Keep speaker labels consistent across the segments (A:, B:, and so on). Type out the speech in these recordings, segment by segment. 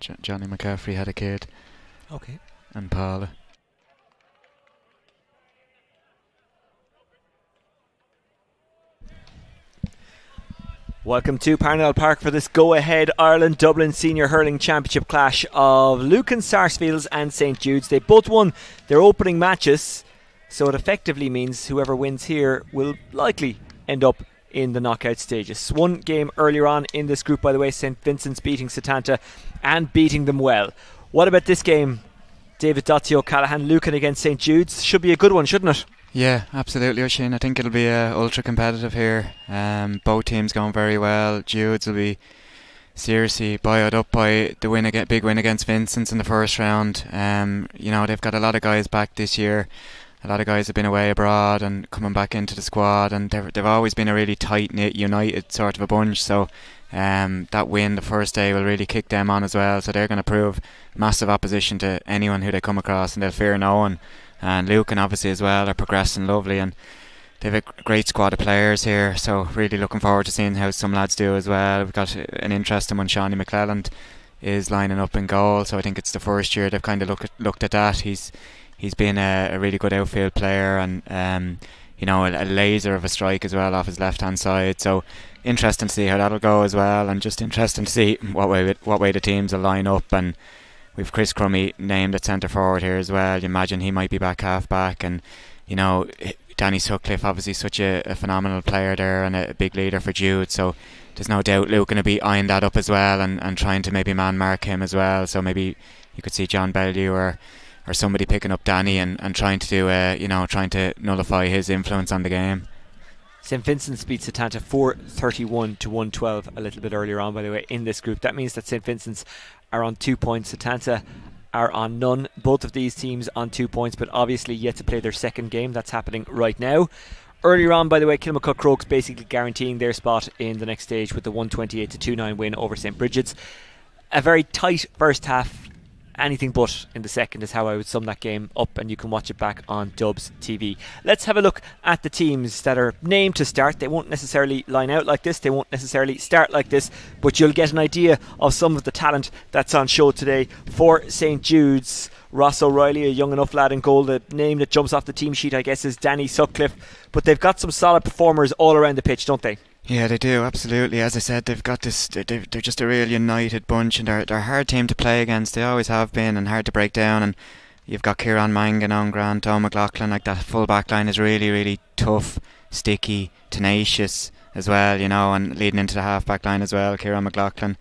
A: Johnny McCaffrey had a kid.
B: Okay.
A: And Paula.
B: Welcome to Parnell Park for this go-ahead Ireland Dublin Senior Hurling Championship clash of Lucan Sarsfields and St Judes. They both won their opening matches, so it effectively means whoever wins here will likely end up in the knockout stages. One game earlier on in this group, by the way, St Vincent's beating Setanta and beating them well. What about this game, David Dottie O'Callaghan? Lucan against St Judes. Should be a good one, shouldn't it?
A: Yeah, absolutely, Oisin. I think it'll be ultra competitive here. Both teams going very well. Judes will be seriously buoyed up by the big win against Vincent's in the first round. They've got a lot of guys back this year. A lot of guys have been away abroad and coming back into the squad, and they've always been a really tight-knit, united sort of a bunch. So that win the first day will really kick them on as well. So they're going to prove massive opposition to anyone who they come across, and they'll fear no one. And Lucan obviously as well are progressing lovely, and they've a great squad of players here, so really looking forward to seeing how some lads do as well. We've got an interesting one. Shawnee McClelland is lining up in goal, so I think it's the first year they've kind of looked at that. He's been a really good outfield player, and a laser of a strike as well off his left hand side, so interesting to see how that'll go as well, and just interesting to see what way the teams will line up. And we've Chris Crummy named at centre forward here as well. You imagine he might be back half back, and Danny Sutcliffe obviously such a phenomenal player there and a big leader for Jude, so there's no doubt Luke going to be eyeing that up as well, and trying to maybe man mark him as well. So maybe you could see John Bellew or somebody picking up Danny and trying to do trying to nullify his influence on the game.
B: St Vincent's beat Setanta 431 to 112 a little bit earlier on, by the way, in this group. That means that St Vincent's are on 2 points. Setanta are on none. Both of these teams on 2 points, but obviously yet to play their second game. That's happening right now. Earlier on, by the way, Kilmacud Crokes basically guaranteeing their spot in the next stage with the 128 to 29 win over St Bridget's. A very tight first half. Anything but in the second is how I would sum that game up, and you can watch it back on Dubs TV. Let's have a look at the teams that are named to start. They won't necessarily line out like this, they won't necessarily start like this, but you'll get an idea of some of the talent that's on show today for St Jude's. Ross O'Reilly, a young enough lad in goal. The name that jumps off the team sheet, I guess, is Danny Sutcliffe, but they've got some solid performers all around the pitch, don't they?
A: Yeah, they do, absolutely. As I said, they've got this. They're just a real united bunch, and they're a hard team to play against. They always have been, and hard to break down. And you've got Kieran Mangan on ground, Tom McLaughlin. Like, that full back line is really, really tough, sticky, tenacious as well. And leading into the half back line as well, Kieran McLaughlin,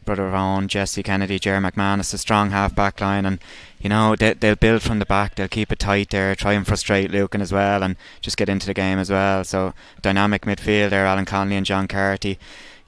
A: brother of Owen, Jesse Kennedy, Jerry McManus, a strong half back line, and they'll build from the back. They'll keep it tight there, try and frustrate Lucan as well, and just get into the game as well. So dynamic midfield there, Alan Connolly and John Carty,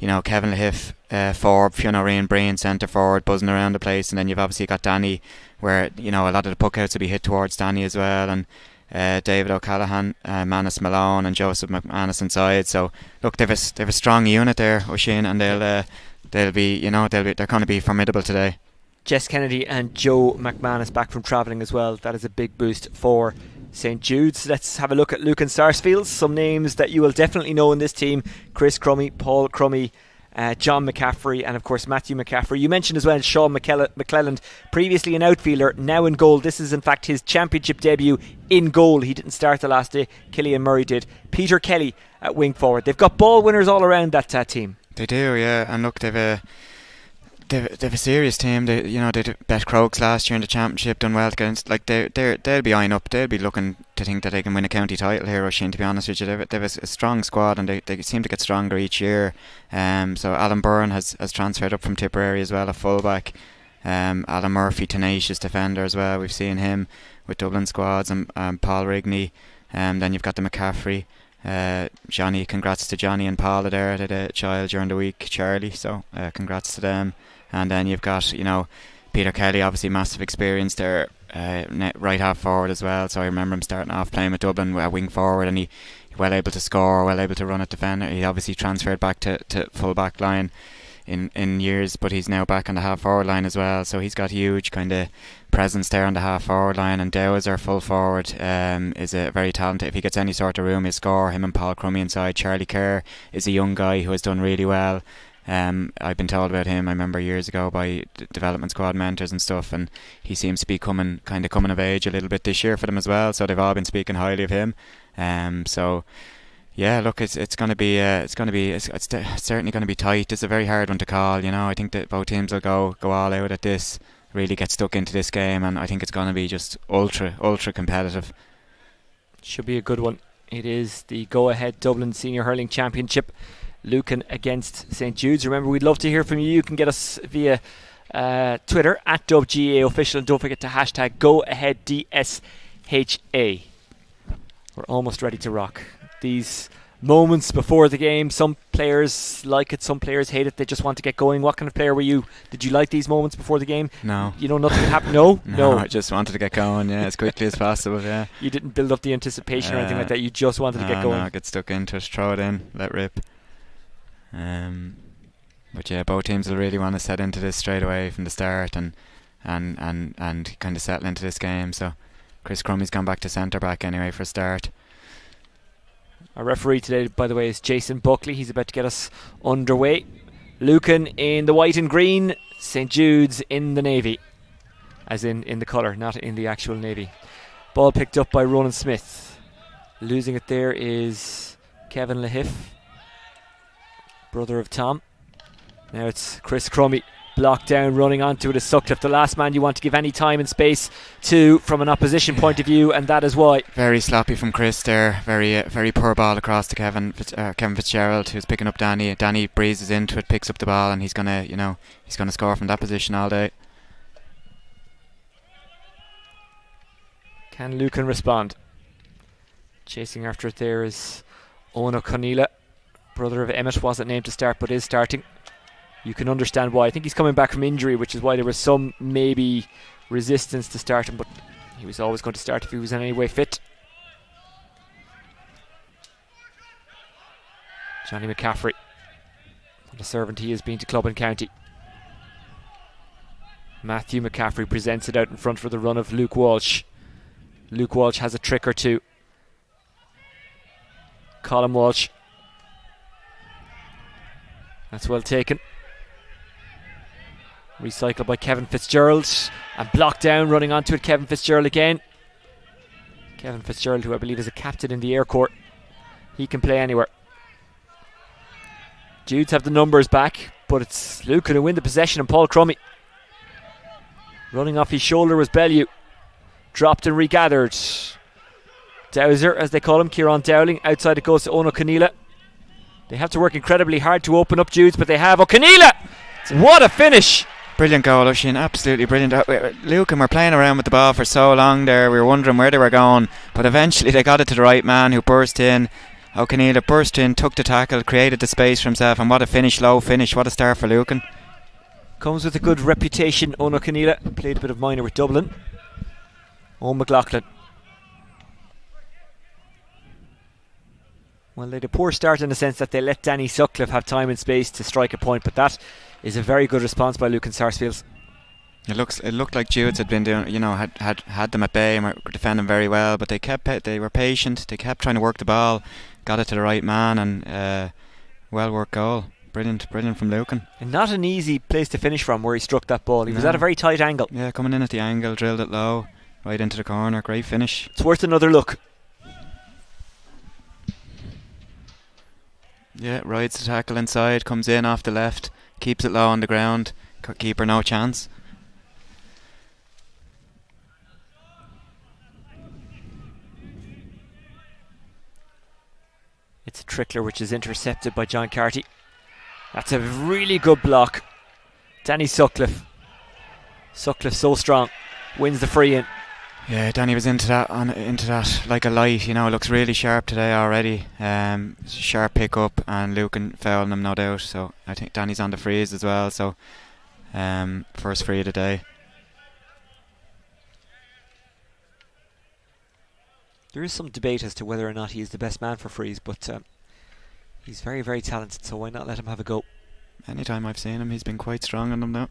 A: Kevin Lahiff forward, Fiona Ryan Breen centre forward, buzzing around the place, and then you've obviously got Danny, where a lot of the puck outs will be hit towards Danny as well, and David O'Callaghan, Manus Malone, and Joseph McManus inside. So look, they've a strong unit there, Oisin, and they're going to be formidable today.
B: Jess Kennedy and Joe McManus back from travelling as well. That is a big boost for St Jude's. Let's have a look at Lucan Sarsfields. Some names that you will definitely know in this team: Chris Crummy, Paul Crummy, John McCaffrey, and of course Matthew McCaffrey. You mentioned as well Sean McClelland, previously an outfielder, now in goal. This is in fact his championship debut in goal. He didn't start the last day, Killian Murray did. Peter Kelly at wing forward. They've got ball winners all around that team.
A: They do, yeah. And look, they've a serious team. They bet Crokes last year in the championship, done well against. Like, they'll be eyeing up. They'll be looking to think that they can win a county title here, Oisin, to be honest with you. They've a strong squad, and they seem to get stronger each year. So Alan Byrne has transferred up from Tipperary as well, a fullback. Alan Murphy, tenacious defender as well. We've seen him with Dublin squads, and Paul Rigney. Then you've got the McCaffrey. Johnny, congrats to Johnny and Paula there. They had a child during the week, Charlie, so congrats to them. And then you've got Peter Kelly, obviously massive experience there, right half forward as well. So I remember him starting off playing with Dublin with a wing forward, and he well able to score, well able to run at defender. He obviously transferred back to full back line in years, but he's now back on the half forward line as well, so he's got huge kind of presence there on the half forward line. And Dow is our full forward, is a very talented. If he gets any sort of room, he'll score. Him and Paul Crummy inside. Charlie Kerr is a young guy who has done really well I've been told about him, I remember years ago, by development squad mentors and stuff, and he seems to be coming of age a little bit this year for them as well. So they've all been speaking highly of him. So yeah, look, it's certainly going to be tight. It's a very hard one to call. I think that both teams will go all out at this, really get stuck into this game, and I think it's going to be just ultra competitive.
B: Should be a good one. It is the go-ahead Dublin Senior Hurling Championship. Lucan against St. Jude's. Remember, we'd love to hear from you. You can get us via Twitter at @GAOfficial, and don't forget to hashtag #GoAheadDSHA. We're almost ready to rock. These moments before the game, some players like it, some players hate it. They just want to get going. What kind of player were you? Did you like these moments before the game?
A: No.
B: Nothing would happen? No?
A: No, I just wanted to get going, as quickly as possible, yeah.
B: You didn't build up the anticipation or anything like that. You just wanted to get going.
A: No, get stuck into it, throw it in, let rip. But yeah, both teams will really want to set into this straight away from the start and kind of settle into this game. So Chris Crummey's gone back to centre back anyway for a start.
B: Our referee today, by the way, is Jason Buckley. He's about to get us underway. Lucan in the white and green, St. Jude's in the navy, as in the colour, not in the actual navy. Ball picked up by Ronan Smith. Losing it there is Kevin Lahiff, brother of Tom. Now it's Chris Crummey, blocked down, running onto it is Sutcliffe, the last man you want to give any time and space to from an opposition point of view, and that is why. Very
A: sloppy from Chris there. Very poor ball across to Kevin Fitzgerald, who's picking up Danny. Danny breezes into it, picks up the ball, and he's gonna score from that position all day.
B: Can Lucan respond? Chasing after it there is Owen O'Conneilla, brother of Emmett, wasn't named to start but is starting. You can understand why. I think he's coming back from injury, which is why there was some maybe resistance to start him, but he was always going to start if he was in any way fit. Johnny McCaffrey, what a servant he has been to club and county. Matthew McCaffrey presents it out in front for the run of Luke Walsh. Luke Walsh has a trick or two. Colin Walsh. That's well taken. Recycled by Kevin Fitzgerald and blocked down, running onto it, Kevin Fitzgerald again. Kevin Fitzgerald, who I believe is a captain in the Air Corps. He can play anywhere. Judes have the numbers back, but it's Lucan who win the possession, and Paul Crummey. Running off his shoulder was Bellew. Dropped and regathered. Dowser, as they call him, Kieron Dowling. Outside it goes to Owen O'Conneilla. They have to work incredibly hard to open up Judes, but they have. O'Conneilla! What a finish!
A: Brilliant goal, Oisin, absolutely brilliant. Lucan were playing around with the ball for so long there, we were wondering where they were going, but eventually they got it to the right man, who burst in. O'Conneilla burst in, took the tackle, created the space for himself, and what a finish, low finish, what a start for Lucan.
B: Comes with a good reputation, Owen O'Conneilla. Played a bit of minor with Dublin. Owen McLaughlin. Well, they had a poor start in the sense that they let Danny Sutcliffe have time and space to strike a point, but that is a very good response by Lucan Sarsfields.
A: It looked like Judes had been doing, had them at bay and were defending very well, but they were patient. They kept trying to work the ball, got it to the right man, and well worked goal. Brilliant from Lucan.
B: And not an easy place to finish from where he struck that ball. He was at a very tight angle.
A: Yeah, coming in at the angle, drilled it low, right into the corner. Great finish.
B: It's worth another look.
A: Yeah, rides the tackle inside, comes in off the left, keeps it low on the ground. Keeper no chance.
B: It's a trickler which is intercepted by John Carty. That's a really good block. Danny Sutcliffe. Sutcliffe so strong. Wins the free in.
A: Yeah, Danny was into that like a light. Looks really sharp today already. Sharp pick up, and Lucan fouling him, no doubt. So I think Danny's on the freeze as well. So first free of the day.
B: There is some debate as to whether or not he is the best man for frees, but he's very, very talented, so why not let him have a go?
A: Anytime I've seen him, he's been quite strong on them now.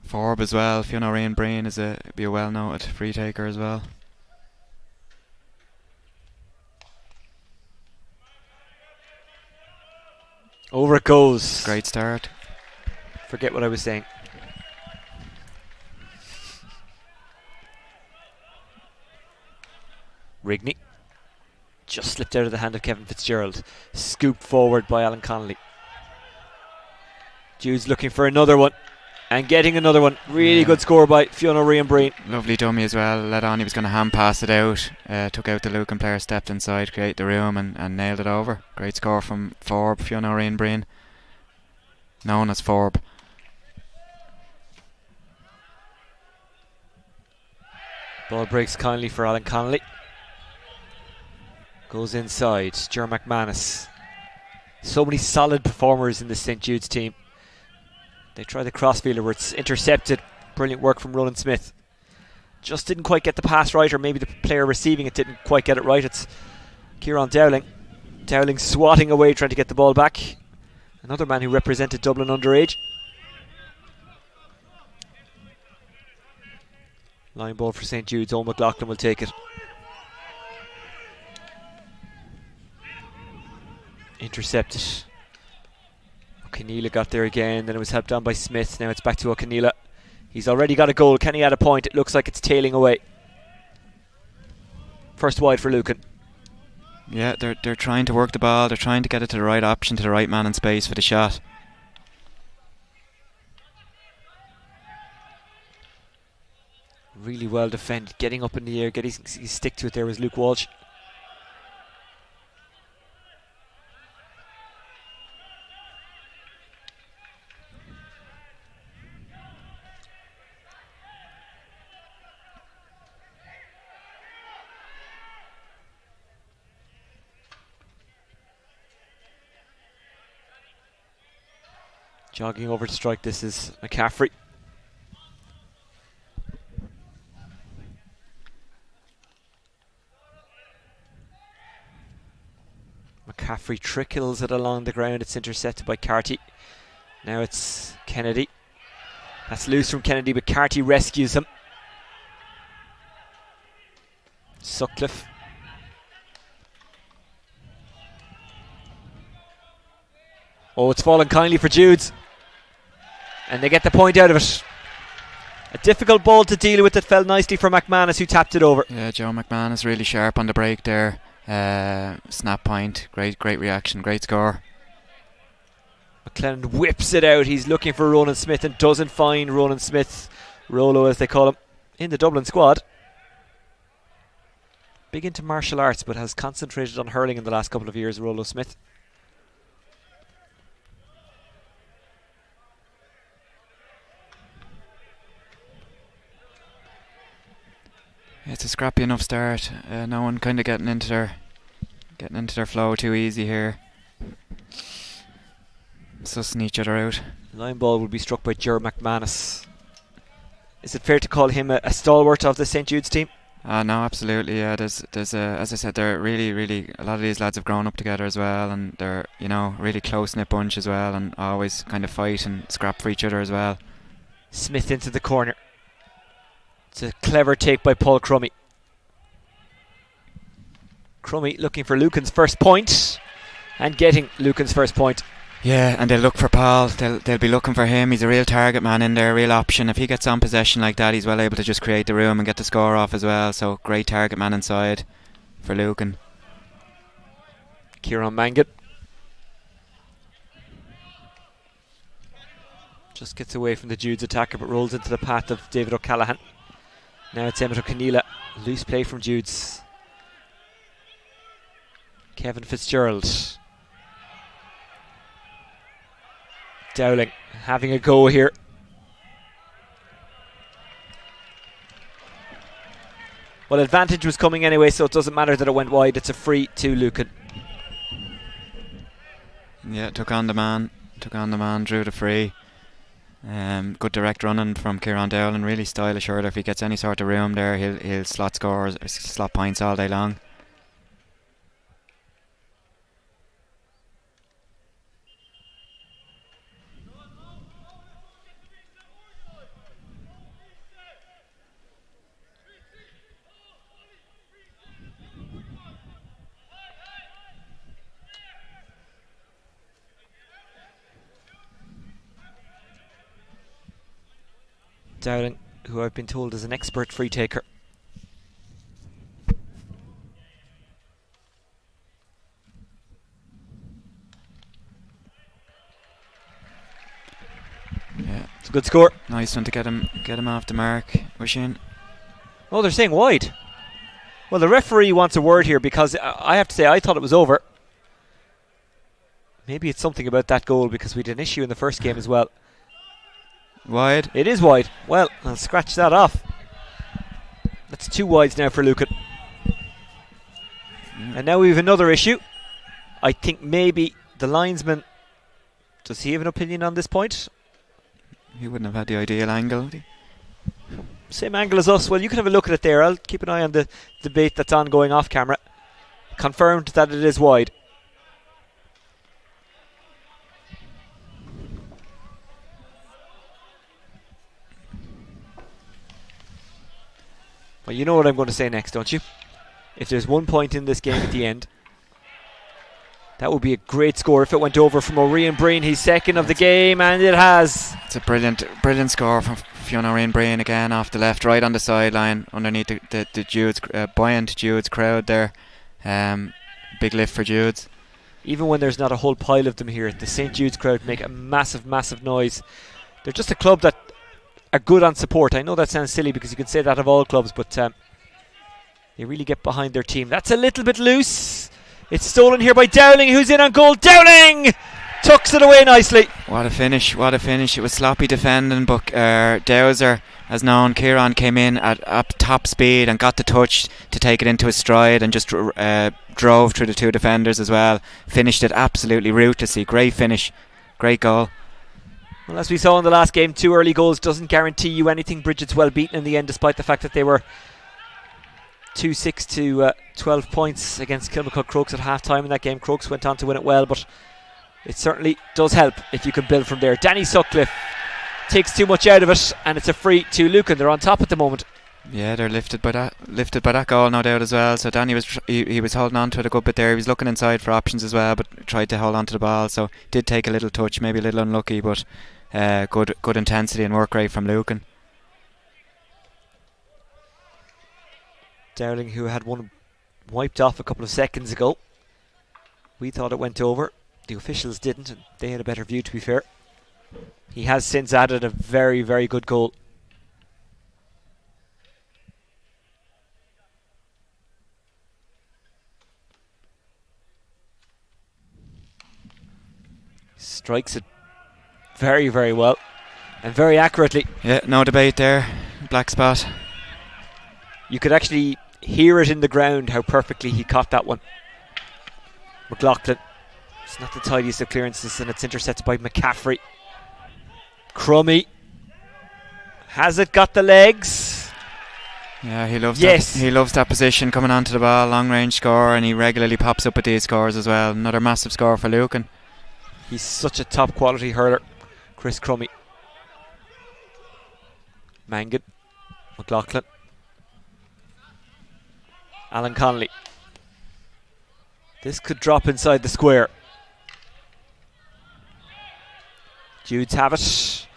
A: Forb as well. Fiona Ryan Breen be a well noted free taker as well.
B: Over it goes.
A: Great start.
B: Forget what I was saying. Rigney. Just slipped out of the hand of Kevin Fitzgerald. Scooped forward by Alan Connolly. Judes looking for another one. And getting another one. Really good score by Fionn O'Ree and Breen.
A: Lovely dummy as well. Led on, he was going to hand pass it out. Took out the Lucan player, stepped inside, created the room and nailed it over. Great score from Forb, Fionn O'Ree and Breen. Known as Forb.
B: Ball breaks kindly for Alan Connolly. Goes inside. Ger McManus. So many solid performers in the St. Jude's team. They try the crossfielder where it's intercepted. Brilliant work from Roland Smith. Just didn't quite get the pass right, or maybe the player receiving it didn't quite get it right. It's Kieron Dowling. Dowling swatting away, trying to get the ball back. Another man who represented Dublin underage. Line ball for St. Jude's. Owen McLaughlin will take it. Intercepted. O'Keneela got there again, then it was helped on by Smith. Now it's back to O'Keneela. He's already got a goal. Can he add a point? It looks like it's tailing away. First wide for Lucan.
A: Yeah, they're trying to work the ball. They're trying to get it to the right option, to the right man in space for the shot.
B: Really well defended. Getting up in the air, getting his stick to it there was Luke Walsh. Jogging over to strike, this is McCaffrey. McCaffrey trickles it along the ground. It's intercepted by Carty. Now it's Kennedy. That's loose from Kennedy, but Carty rescues him. Sutcliffe. Oh, it's fallen kindly for Judes. And they get the point out of it. A difficult ball to deal with. It fell nicely for McManus, who tapped it over.
A: Yeah, Joe McManus really sharp on the break there. Snap point. Great reaction. Great score.
B: McLennan whips it out. He's looking for Ronan Smith and doesn't find Ronan Smith. Rolo, as they call him, in the Dublin squad. Big into martial arts, but has concentrated on hurling in the last couple of years, Rolo Smith.
A: It's a scrappy enough start. No one kind of getting into their flow too easy here. Sussing each other out.
B: Line ball will be struck by Ger McManus. Is it fair to call him a stalwart of the St. Jude's team?
A: No, absolutely. Yeah, there's as I said, they're really a lot of these lads have grown up together as well, and they're really close knit bunch as well, and always kind of fight and scrap for each other as well.
B: Smith into the corner. It's a clever take by Paul Crummy. Crummy looking for Lucan's first point and getting Lucan's first point.
A: Yeah, and they'll look for Paul. They'll be looking for him. He's a real target man in there, real option. If he gets on possession like that, he's well able to just create the room and get the score off as well. So great target man inside for Lucan.
B: Kieran Mangan just gets away from the Judes attacker, but rolls into the path of David O'Callaghan. Now it's Emmett O'Keneela. Loose play from Judes. Kevin Fitzgerald. Dowling having a go here. Well, advantage was coming anyway, so it doesn't matter that it went wide. It's a free to Lucan.
A: Yeah, took on the man, drew the free. Good direct running from Kieron Dowling, really stylish hurler. If he gets any sort of room there, he'll slot scores, slot points all day long.
B: Dowling, who I've been told is an expert free taker.
A: Yeah,
B: it's a good score.
A: Nice one to get him off the mark. Wishing.
B: Oh, they're saying wide. Well, the referee wants a word here, because I have to say I thought it was over. Maybe it's something about that goal, because we had an issue in the first game as well.
A: Wide?
B: It is wide. Well, I'll scratch that off. That's 2 wides now for Lucan. And now we have another issue. I think maybe the linesman, does he have an opinion on this point?
A: He wouldn't have had the ideal angle, would he?
B: Same angle as us. Well, you can have a look at it there. I'll keep an eye on the debate that's ongoing off camera. Confirmed that it is wide. Well, you know what I'm going to say next, don't you? If there's 1 point in this game at the end, that would be a great score if it went over from O'Rian Breen. He's second of the game, and it has.
A: It's a brilliant score from Fiona O'Rian Breen again, off the left, right on the sideline, underneath the Judes, buoyant Judes crowd there. Big lift for Judes.
B: Even when there's not a whole pile of them here, the St. Jude's crowd make a massive, massive noise. They're just a club that are good on support. I know that sounds silly, because you can say that of all clubs, but they really get behind their team. That's a little bit loose. It's stolen here by Dowling, who's in on goal. Dowling tucks it away nicely.
A: What a finish. It was sloppy defending, but Dowser, as known, Kieron came in at top speed and got the touch to take it into his stride, and just drove through the 2 defenders as well. Finished it absolutely ruthlessly. Great finish. Great goal.
B: Well, as we saw in the last game, 2 early goals doesn't guarantee you anything. Bridget's well beaten in the end, despite the fact that they were 2-6 to 12 points against Kilmacud Crokes at half-time in that game. Crokes went on to win it well, but it certainly does help if you can build from there. Danny Sutcliffe takes too much out of it, and it's a free to Lucan. They're on top at the moment.
A: Yeah, they're lifted by that goal, no doubt, as well. So Danny was he was holding on to it a good bit there. He was looking inside for options as well, but tried to hold on to the ball. So did take a little touch, maybe a little unlucky, but good intensity and work rate from Lucan.
B: Dowling, who had one wiped off a couple of seconds ago. We thought it went over. The officials didn't, and they had a better view, to be fair. He has since added a very, very good goal. Strikes it very, very well and very accurately.
A: Yeah, no debate there. Black spot.
B: You could actually hear it in the ground how perfectly he caught that one. McLaughlin. It's not the tidiest of clearances, and it's intercepted by McCaffrey. Crummy. Has it got the legs?
A: Yeah, he loves
B: yes.
A: He loves that position, coming onto the ball, long range score, and he regularly pops up at these scores as well. Another massive score for Lucan.
B: He's such a top quality hurler, Chris Crummy. Mangan. McLaughlin. Alan Connolly. This could drop inside the square. Judes have it.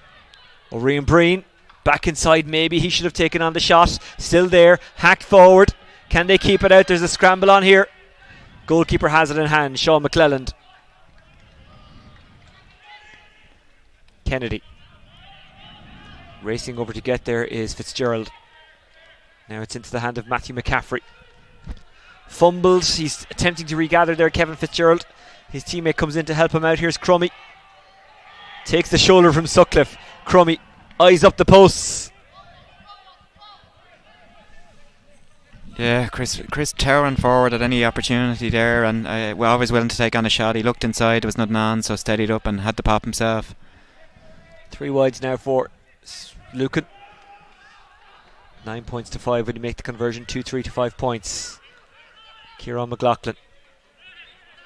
B: O'Rian Breen back inside, maybe he should have taken on the shot. Still there, hacked forward. Can they keep it out? There's a scramble on here. Goalkeeper has it in hand, Sean McClelland. Kennedy. Racing over to get there is Fitzgerald. Now it's into the hand of Matthew McCaffrey. Fumbled, he's attempting to regather there, Kevin Fitzgerald. His teammate comes in to help him out. Here's Crummy. Takes the shoulder from Sutcliffe. Crummy eyes up the posts.
A: Yeah, Chris towering forward at any opportunity there, and we're always willing to take on a shot. He looked inside, there was nothing on, so steadied up and had the pop himself.
B: 3 wides now for Lucan. 9 points to 5 when you make the conversion. 2-3 to 5 points. Kieron McLaughlin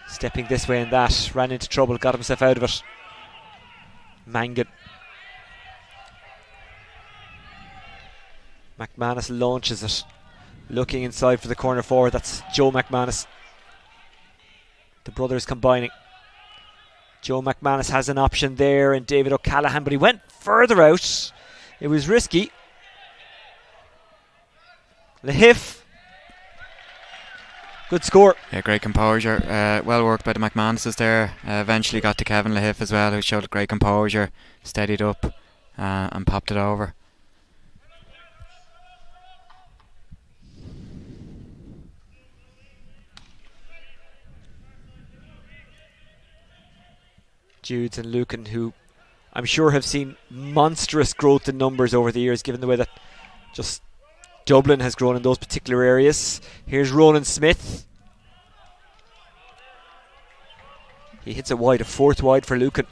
B: stepping this way and that, ran into trouble, got himself out of it. Mangan. McManus launches it, looking inside for the corner forward. That's Joe McManus. The brothers combining. Joe McManus has an option there, and David O'Callaghan, but he went further out. It was risky. Lahif. Good score.
A: Yeah, great composure. Well worked by the McManuses there. Eventually got to Kevin Lahif as well, who showed great composure, steadied up and popped it over.
B: Judes and Lucan, who I'm sure have seen monstrous growth in numbers over the years, given the way that just Dublin has grown in those particular areas. Here's Ronan Smith. He hits it wide, a fourth wide for Lucan.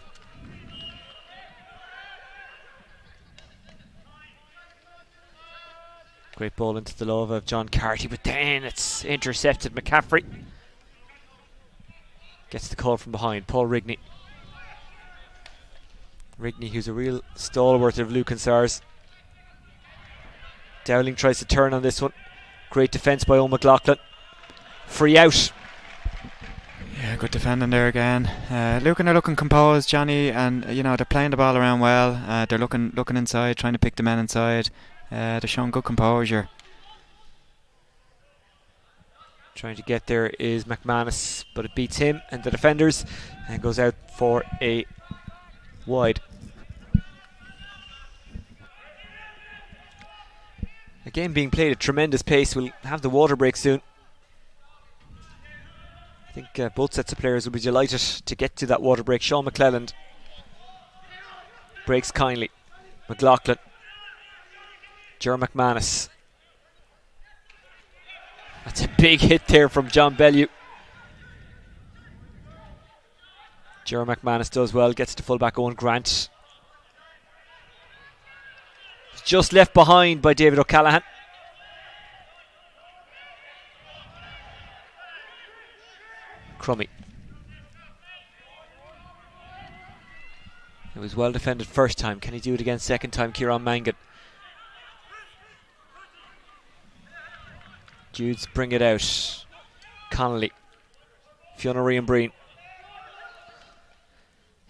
B: Great ball into the love of John Carty, but then it's intercepted. McCaffrey gets the call from behind. Paul Rigney. Rigney, who's a real stalwart of Lucan Sars. Dowling tries to turn on this one. Great defence by O'McLaughlin. Free out.
A: Yeah, good defending there again. Lucan are looking composed, Johnny, and they're playing the ball around well. They're looking inside, trying to pick the men inside. They're showing good composure.
B: Trying to get there is McManus, but it beats him and the defenders and goes out for a wide. A game being played at tremendous pace. We'll have the water break soon. I think both sets of players will be delighted to get to that water break. Sean McClelland breaks kindly. McLaughlin. Ger McManus. That's a big hit there from John Bellew. Ger McManus does well, gets to fullback Owen Grant. Just left behind by David O'Callaghan. Crummy. It was well defended first time. Can he do it again second time? Kieran Mangan. Judes bring it out. Connolly. Fionn and Breen.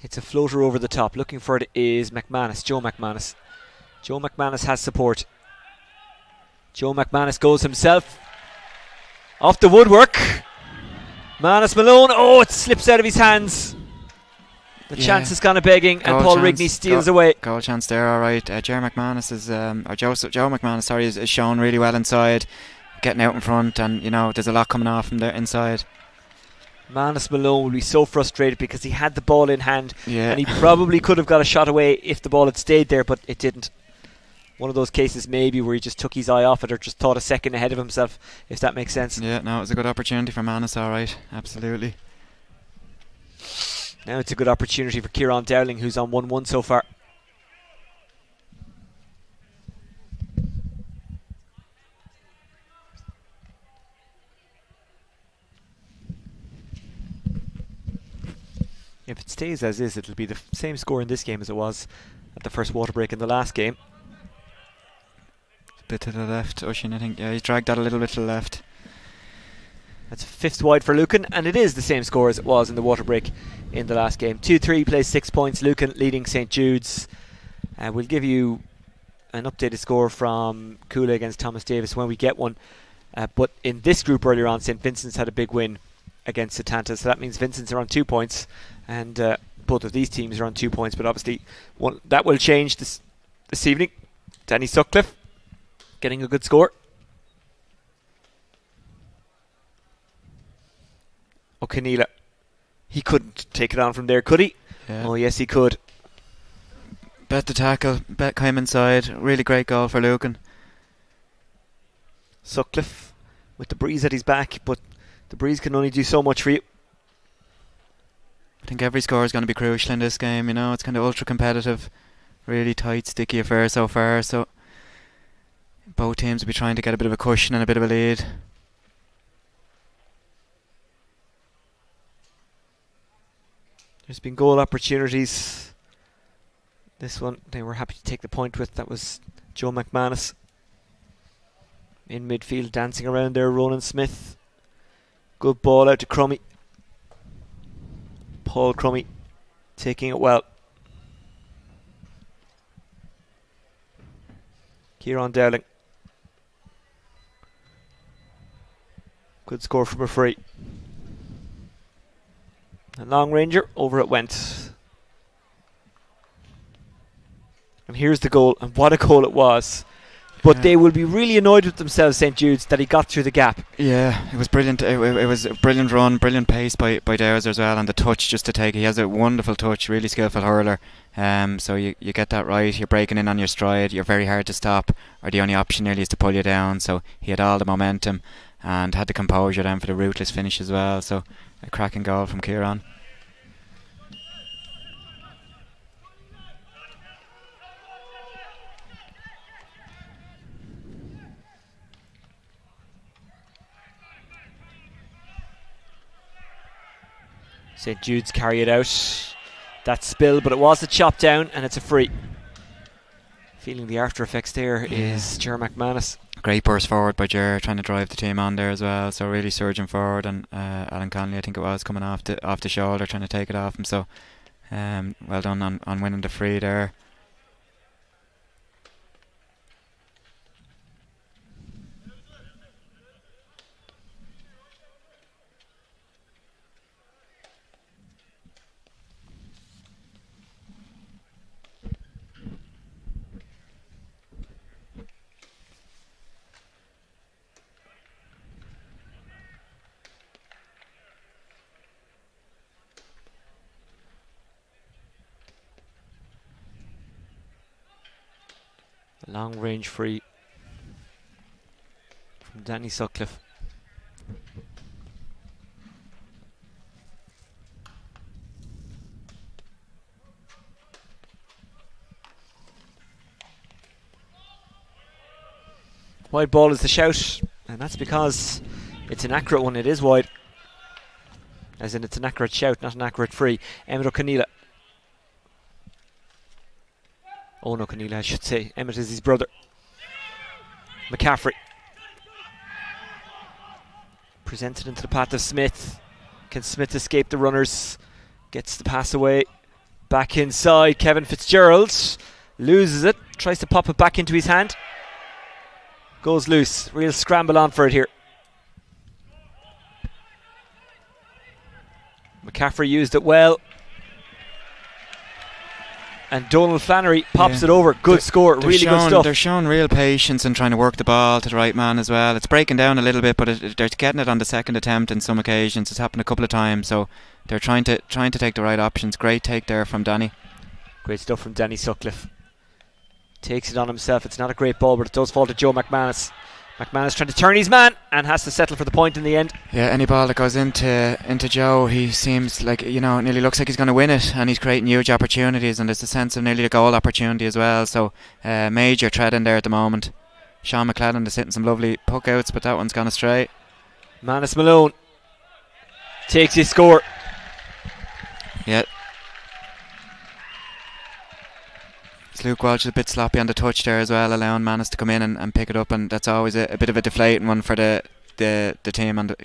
B: It's a floater over the top. Looking for it is McManus. Joe McManus. Joe McManus has support. Joe McManus goes himself. Off the woodwork. Manus Malone. Oh, it slips out of his hands. The chance has gone a begging, and Paul Rigney steals away.
A: Goal chance there, alright. Joe McManus is, Joe McManus, sorry, is shown really well inside, getting out in front, and there's a lot coming off from there inside.
B: Manus Malone will be so frustrated because he had the ball in hand,
A: yeah,
B: and he probably could have got a shot away if the ball had stayed there, but it didn't. One of those cases maybe where he just took his eye off it or just thought a second ahead of himself, if that makes sense.
A: Yeah, no, it was a good opportunity for Manus, alright, absolutely.
B: Now it's a good opportunity for Kieron Dowling, who's on 1-1 so far. If it stays as is, it'll be the same score in this game as it was at the first water break in the last game.
A: A bit to the left, Ushin, I think. Yeah, he's dragged that a little bit to the left.
B: That's fifth wide for Lucan, and it is the same score as it was in the water break in the last game. 2-3 plays 6 points. Lucan leading St. Jude's. We'll give you an updated score from Coola against Thomas Davis when we get one. But in this group earlier on, St. Vincent's had a big win against Setanta, so that means Vincent's are on 2 points, and both of these teams are on 2 points. But obviously, that will change this evening. Danny Sutcliffe getting a good score. O'Keneela. He couldn't take it on from there, could he?
A: Yeah.
B: Oh, yes, he could.
A: Bet the tackle, bet came inside. Really great goal for Lucan.
B: Sutcliffe with the breeze at his back, but the breeze can only do so much for you.
A: I think every score is going to be crucial in this game. It's kind of ultra competitive, really tight, sticky affair so far. So both teams will be trying to get a bit of a cushion and a bit of a lead.
B: There's been goal opportunities. This one they were happy to take the point with. That was Joe McManus. In midfield, dancing around there, Ronan Smith. Good ball out to Crummy. Paul Crummy taking it well. Kieron Dowling. Good score from a free. A long ranger, over it went. And here's the goal, and what a goal it was. But they will be really annoyed with themselves, St. Jude's, that he got through the gap.
A: Yeah, it was brilliant. It was a brilliant run, brilliant pace by Dowser as well, and the touch just to take. He has a wonderful touch, really skillful hurler. So you get that right. You're breaking in on your stride. You're very hard to stop, or the only option nearly is to pull you down. So he had all the momentum and had the composure then for the ruthless finish as well. So a cracking goal from Kieron.
B: St. Jude's carry it out. That spill, but it was a chop down, and it's a free. Feeling the after effects there is Ger McManus.
A: Great burst forward by Ger, trying to drive the team on there as well. So really surging forward, and Alan Connolly, I think it was, coming off the shoulder, trying to take it off him. So well done on winning the free there.
B: A long range free from Danny Sutcliffe. Wide ball is the shout, and that's because it's an accurate one. It is wide, as in it's an accurate shout, not an accurate free. Emmett O'Conneilla. Owen O'Conneilla, I should say. Emmett is his brother. McCaffrey. Presented into the path of Smith. Can Smith escape the runners? Gets the pass away. Back inside. Kevin Fitzgerald loses it. Tries to pop it back into his hand. Goes loose. Real scramble on for it here. McCaffrey used it well. And Donald Flannery pops it over. Good score. Really good stuff.
A: They're showing real patience and trying to work the ball to the right man as well. It's breaking down a little bit, but they're getting it on the second attempt in some occasions. It's happened a couple of times, so they're trying to take the right options. Great take there from Danny.
B: Great stuff from Danny Sutcliffe. Takes it on himself. It's not a great ball, but it does fall to Joe McManus. McManus trying to turn his man and has to settle for the point in the end.
A: Yeah, any ball that goes into Joe, he seems like, nearly looks like he's going to win it, and he's creating huge opportunities, and there's a sense of nearly a goal opportunity as well. So major threat in there at the moment. Sean McClellan is hitting some lovely puck outs, but that one's gone astray.
B: Manus Malone takes his score.
A: Yeah. Luke Walsh is a bit sloppy on the touch there as well, allowing Manus to come in and pick it up, and that's always a bit of a deflating one for the team, and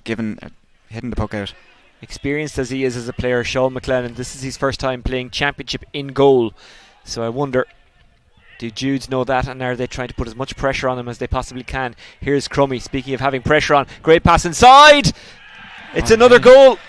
A: hitting the puck out.
B: Experienced as he is as a player, Sean McLennan, this is his first time playing championship in goal, so I wonder, do Judes know that, and are they trying to put as much pressure on him as they possibly can? Here's Crummy, speaking of having pressure on, great pass inside, it's another goal.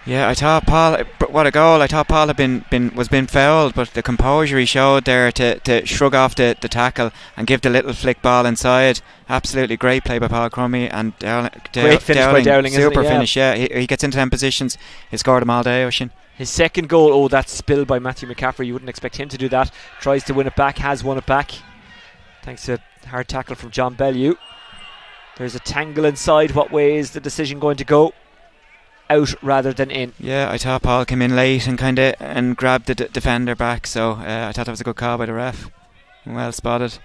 A: Yeah, I thought Paul, what a goal. I thought Paul was being fouled, but the composure he showed there to shrug off the tackle and give the little flick ball inside. Absolutely great play by Paul Crummy, and
B: great finish by Dowling,
A: super
B: isn't it?
A: finish, yeah. He gets into them positions. He scored them all day, Oisin.
B: His second goal, that spill by Matthew McCaffrey, you wouldn't expect him to do that. Tries to win it back, has won it back. Thanks to a hard tackle from John Bellew. There's a tangle inside. What way is the decision going to go? Out rather than in.
A: Yeah, I thought Paul came in late and grabbed the defender back, so I thought that was a good call by the ref. Well spotted.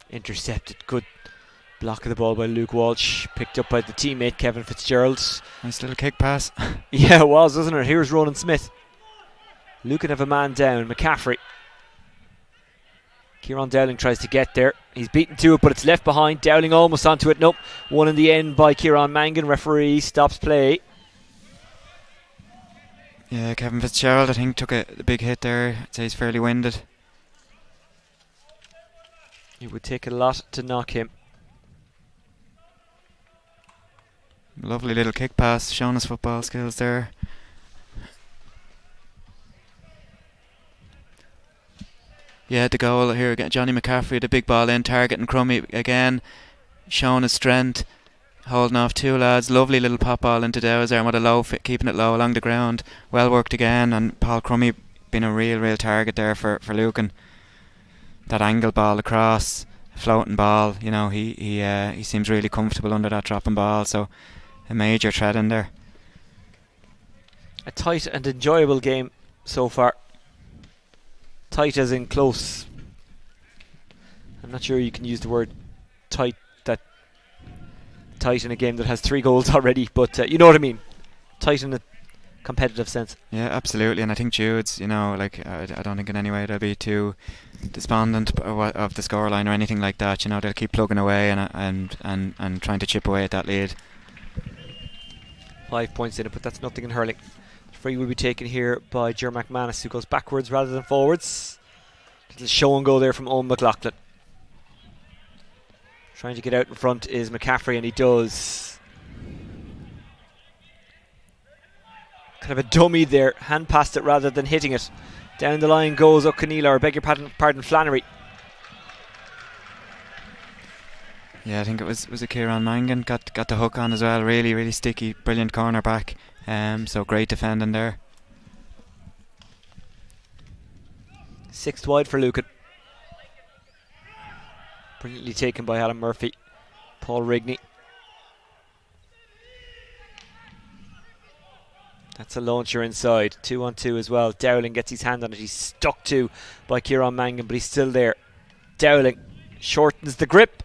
B: Intercepted. Good block of the ball by Luke Walsh, picked up by the teammate Kevin Fitzgerald.
A: Nice little kick pass.
B: Yeah, it was, wasn't it? Here's Ronan Smith. Lucan have a man down. McCaffrey Kieron Dowling tries to get there. He's beaten to it, but it's left behind. Dowling almost onto it. Nope. One in the end by Kieran Mangan. Referee stops play.
A: Yeah, Kevin Fitzgerald, I think, took a big hit there. I'd say he's fairly winded.
B: It would take a lot to knock him.
A: Lovely little kick pass, showing his football skills there. Yeah, the goal here again. Johnny McCaffrey, the big ball in, targeting Crummy again, showing his strength, holding off two lads. Lovely little pop ball into Dow's there, with a low fit, keeping it low along the ground. Well worked again, and Paul Crummy been a real target there for Lucan. That angle ball across, floating ball. You know, he seems really comfortable under that dropping ball. So a major threat in there.
B: A tight and enjoyable game so far. Tight as in close. I'm not sure you can use the word tight in a game that has 3 goals already, but you know what I mean. Tight in a competitive sense.
A: Yeah, absolutely. And I think Judes, you know, like I don't think in any way they'll be too despondent of the scoreline or anything like that. You know, they'll keep plugging away and trying to chip away at that lead.
B: 5 points in it, but that's nothing in hurling. The free will be taken here by Ger McManus, who goes backwards rather than forwards. Little show and go there from Owen McLaughlin. Trying to get out in front is McCaffrey, and he does. Kind of a dummy there, hand past it rather than hitting it. Down the line goes O'Conneal, or beg your pardon, Flannery.
A: Yeah, I think it was a Kieran Mangan got the hook on as well. Really sticky, brilliant corner back. So great defending there.
B: 6th wide for Lucan. Brilliantly taken by Alan Murphy. Paul Rigney. That's a launcher inside. 2-on-2 as well. Dowling gets his hand on it. He's stuck to by Kieran Mangan, but he's still there. Dowling shortens the grip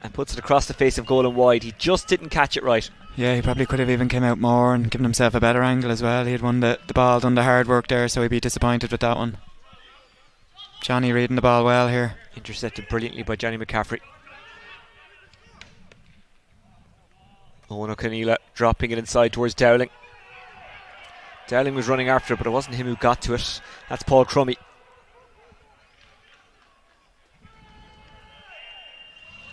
B: and puts it across the face of goal and wide. He just didn't catch it right.
A: Yeah, he probably could have even came out more and given himself a better angle as well. He had won the ball, done the hard work there, so he'd be disappointed with that one. Johnny reading the ball well here.
B: Intercepted brilliantly by Johnny McCaffrey. Owen O'Conneal dropping it inside towards Dowling. Dowling was running after it, but it wasn't him who got to it. That's Paul Crummy.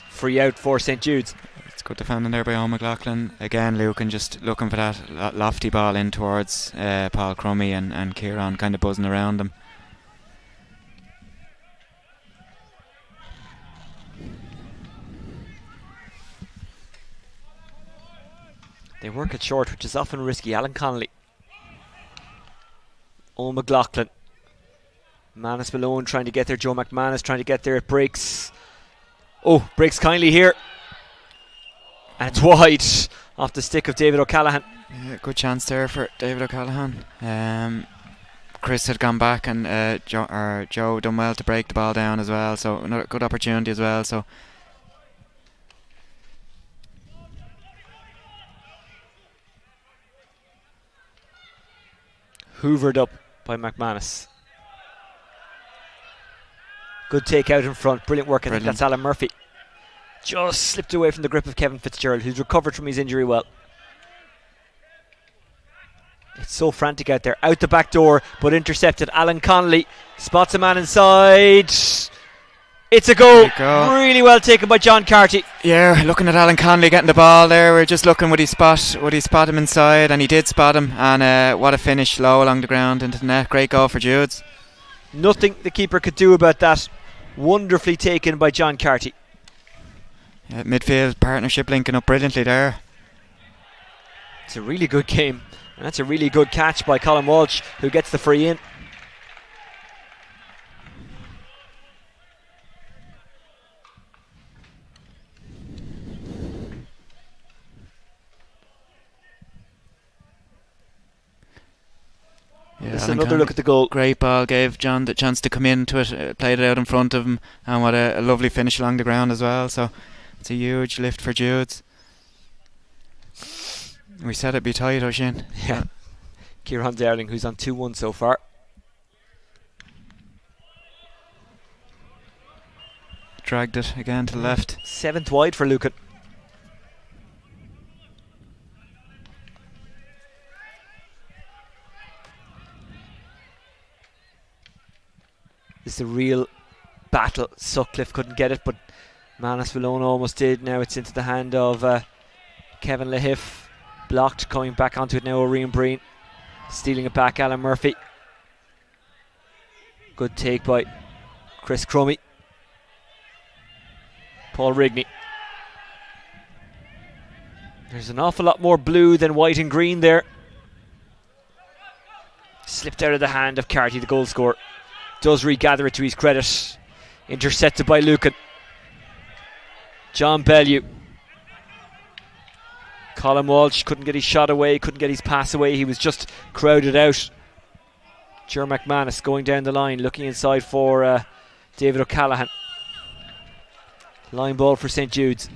B: Free out for St Jude's.
A: It's good defending there by Owen McLaughlin. Again, Lucan just looking for that lofty ball in towards Paul Crummy, and Kieran kind of buzzing around him.
B: They work it short, which is often risky. Alan Connolly. Owen McLaughlin. Manus Malone trying to get there. Joe McManus trying to get there. It breaks. Oh, breaks kindly here. And it's wide off the stick of David O'Callaghan.
A: Yeah, good chance there for David O'Callaghan. Chris had gone back, and Joe done well to break the ball down as well. So another good opportunity as well. So.
B: Hoovered up by McManus. Good take out in front. Brilliant work. I think that's Alan Murphy. Just slipped away from the grip of Kevin Fitzgerald, who's recovered from his injury well. It's so frantic out there. Out the back door, but intercepted. Alan Connolly spots a man inside. It's a goal. Really well taken by John Carty.
A: Yeah, looking at Alan Connolly getting the ball there. We're just looking, would he spot him inside, and he did spot him. And what a finish, low along the ground into the net. Great goal for Judes.
B: Nothing the keeper could do about that. Wonderfully taken by John Carty.
A: Yeah, midfield partnership linking up brilliantly there.
B: It's a really good game, and that's a really good catch by Colin Walsh, who gets the free in.
A: Yeah,
B: this is another look at the goal.
A: Great ball, gave John the chance to come into it, played it out in front of him, and what a lovely finish along the ground as well. So it's a huge lift for Judes. We said it'd be tight, O'Shane.
B: Yeah. Kieron Dowling, who's on 2-1 so far.
A: dragged it again to the left.
B: 7th wide for Lucan. This is a real battle. Sutcliffe couldn't get it, but Manus Malone almost did. Now it's into the hand of Kevin Lahiff. Blocked, coming back onto it now, Orion Breen. Stealing it back, Alan Murphy. Good take by Chris Crummy. Paul Rigney. There's an awful lot more blue than white and green there. Slipped out of the hand of Carty, the goal scorer. Does regather it to his credit. Intercepted by Lucan. John Bellew. Colin Walsh couldn't get his shot away, couldn't get his pass away. He was just crowded out. Ger McManus going down the line, looking inside for David O'Callaghan. Line ball for St. Jude's.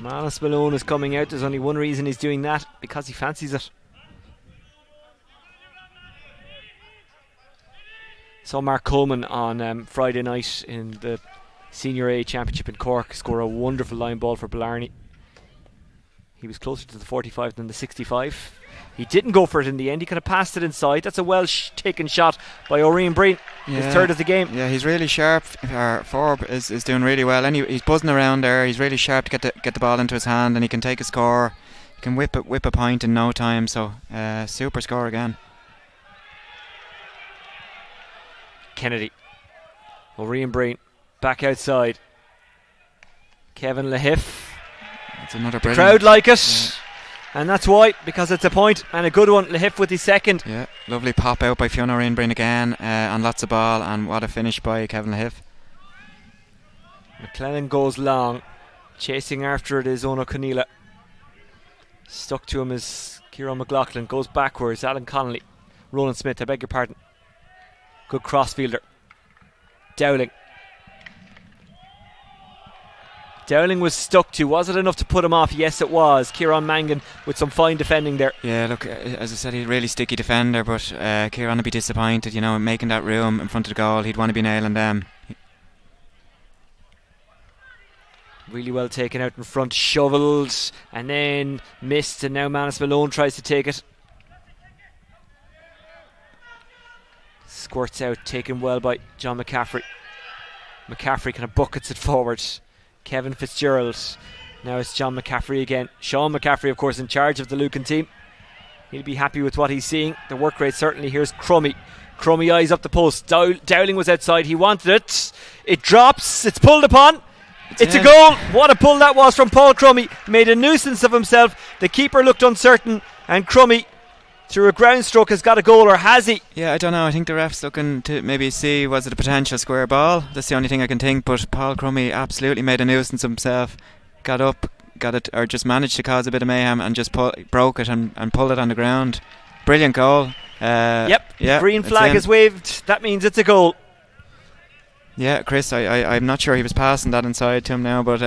B: Manus Malone is coming out. There's only one reason he's doing that, because he fancies it. Saw Mark Coleman on Friday night in the Senior A Championship in Cork score a wonderful line ball for Blarney. He was closer to the 45 than the 65. He didn't go for it in the end. He could have passed it inside. That's a well taken shot by Orion Breen. His third of the game.
A: Yeah, he's really sharp. Forb is doing really well. He's buzzing around there. He's really sharp to get the ball into his hand, and he can take a score. He can whip a point in no time. So super score again.
B: Kennedy. Orion Breen back outside. Kevin Lahiff.
A: That's another
B: the
A: brilliant.
B: Crowd like it. Yeah. And that's why, because it's a point and a good one. Lahiff with his second.
A: Yeah, lovely pop out by Fiona Rainbrain again on lots of ball, and what a finish by Kevin Lahiff.
B: McLennan goes long. Chasing after it is Ono Conneela. Stuck to him is Kieran McLaughlin. Goes backwards. Alan Connolly. Roland Smith, I beg your pardon. Good crossfielder. Dowling. Dowling was stuck to. Was it enough to put him off? Yes, it was. Kieran Mangan with some fine defending there.
A: Yeah, look, as I said, he's a really sticky defender, but Kieran would be disappointed, making that room in front of the goal. He'd want to be nailing them.
B: Really well taken out in front, shovelled, and then missed, and now Manus Malone tries to take it. Squirts out, taken well by John McCaffrey. McCaffrey kind of buckets it forward. Kevin Fitzgerald. Now it's John McCaffrey again. Sean McCaffrey, of course, in charge of the Lucan team. He'll be happy with what he's seeing. The work rate certainly. Here's Crummy. Crummy eyes up the post. Dowling was outside. He wanted it. It drops. It's pulled upon. It's a goal. What a pull that was from Paul Crummy. Made a nuisance of himself. The keeper looked uncertain, and Crummy, through a ground stroke, has got a goal, or has he?
A: Yeah, I don't know. I think the ref's looking to maybe see, was it a potential square ball? That's the only thing I can think. But Paul Crummy absolutely made a nuisance of himself. Got up, got it, or just managed to cause a bit of mayhem and just broke it and pulled it on the ground. Brilliant goal.
B: Yep.
A: Yeah,
B: green flag is waved. That means it's a goal.
A: Yeah, Chris, I'm not sure he was passing that inside to him now, but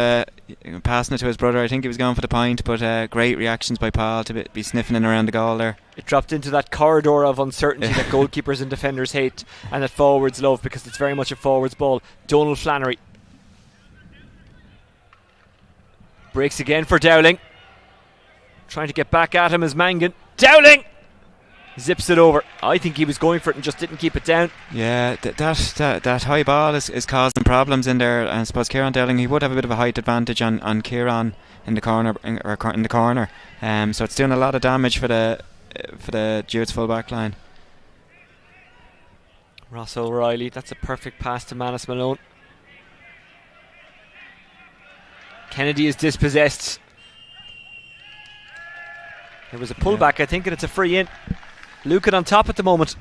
A: passing it to his brother. I think he was going for the point, but great reactions by Paul to be sniffing in around the goal there.
B: It dropped into that corridor of uncertainty that goalkeepers and defenders hate, and that forwards love, because it's very much a forwards ball. Donald Flannery breaks again for Dowling. Trying to get back at him is Mangan. Dowling zips it over. I think he was going for it and just didn't keep it down.
A: Yeah, that high ball is causing problems in there. And I suppose Kieron Dowling, he would have a bit of a height advantage on Kieran in the corner, in the corner. So it's doing a lot of damage for the Jude's full back line.
B: Ross O'Reilly, that's a perfect pass to Manus Malone. Kennedy is dispossessed. There was a pullback, I think, and it's a free in. Lucan on top at the moment.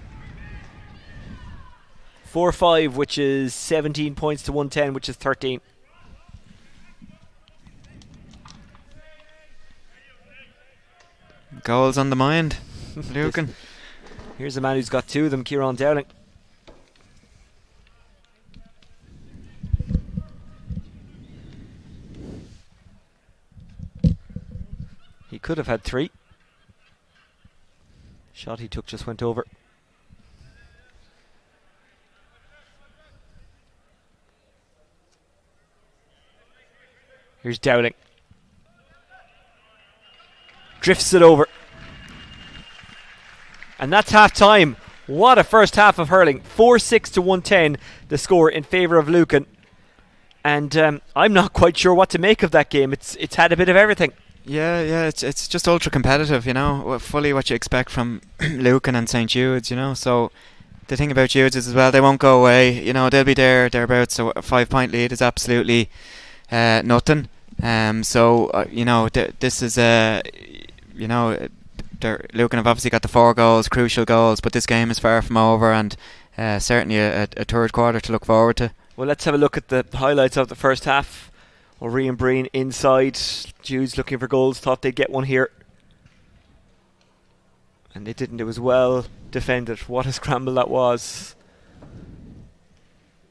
B: 4-5, which is 17 points to 110, which is 13.
A: Goals on the mind, Lucan.
B: Here's a man who's got two of them, Kieron Dowling. He could have had three. Shot he took just went over. Here's Dowling. Drifts it over. And that's half time. What a first half of hurling. 4-6 to 110, the score in favour of Lucan. And I'm not quite sure what to make of that game. It's had a bit of everything.
A: Yeah, it's just ultra competitive, you know, fully what you expect from Lucan and St. Jude's, you know. So the thing about Jude's is as well, they won't go away, you know, they'll be thereabouts. So a 5-point lead is absolutely nothing. You know, this is you know, Lucan have obviously got the 4 goals, crucial goals, but this game is far from over, and certainly a third quarter to look forward to.
B: Well, let's have a look at the highlights of the first half. O'Ree and Breen inside. Judes looking for goals, thought they'd get one here. And they didn't. It was well defended. What a scramble that was.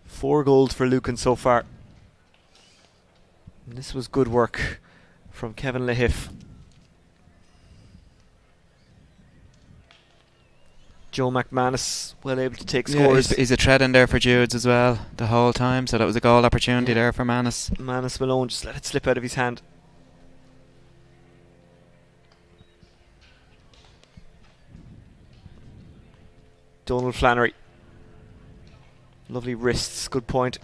B: 4 goals for Lucan so far. And this was good work from Kevin Lahiff. Joe McManus well able to take scores.
A: He's a threat in there for Judes as well the whole time, so that was a goal opportunity there for Manus.
B: Manus Malone just let it slip out of his hand. Donald Flannery. Lovely wrists, good point.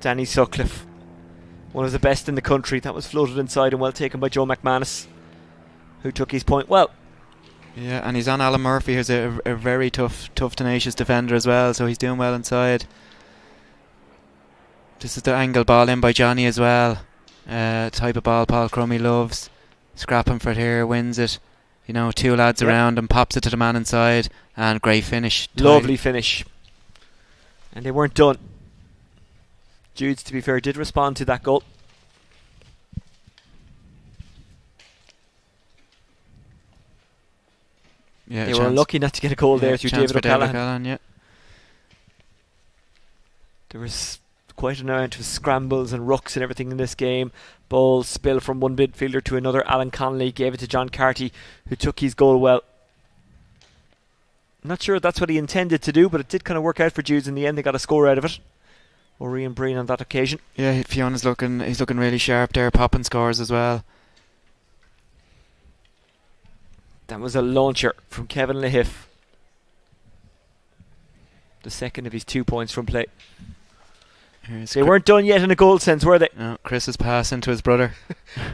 B: Danny Sutcliffe, one of the best in the country. That was floated inside and well taken by Joe McManus, who took his point well.
A: Yeah, and he's on Alan Murphy, who's a very tough, tenacious defender as well, so he's doing well inside. This is the angle ball in by Johnny as well. Type of ball Paul Crummy loves. Scrapping for it here, wins it. You know, 2 lads around and pops it to the man inside, and great finish.
B: Lovely finish. And they weren't done. Judes, to be fair, did respond to that goal.
A: Yeah,
B: they were unlucky not to get a goal there through David O'Callaghan.
A: Yeah.
B: There was quite an amount of scrambles and rucks and everything in this game. Balls spill from one midfielder to another. Alan Connolly gave it to John Carty, who took his goal well. I'm not sure that's what he intended to do, but it did kind of work out for Judes in the end. They got a score out of it. O'Ree and Breen on that occasion.
A: Yeah, Fiona's looking really sharp there, popping scores as well.
B: That was a launcher from Kevin Lahiff. The second of his 2 points from play. They weren't done yet in a goal sense, were they?
A: No, Chris's pass into his brother.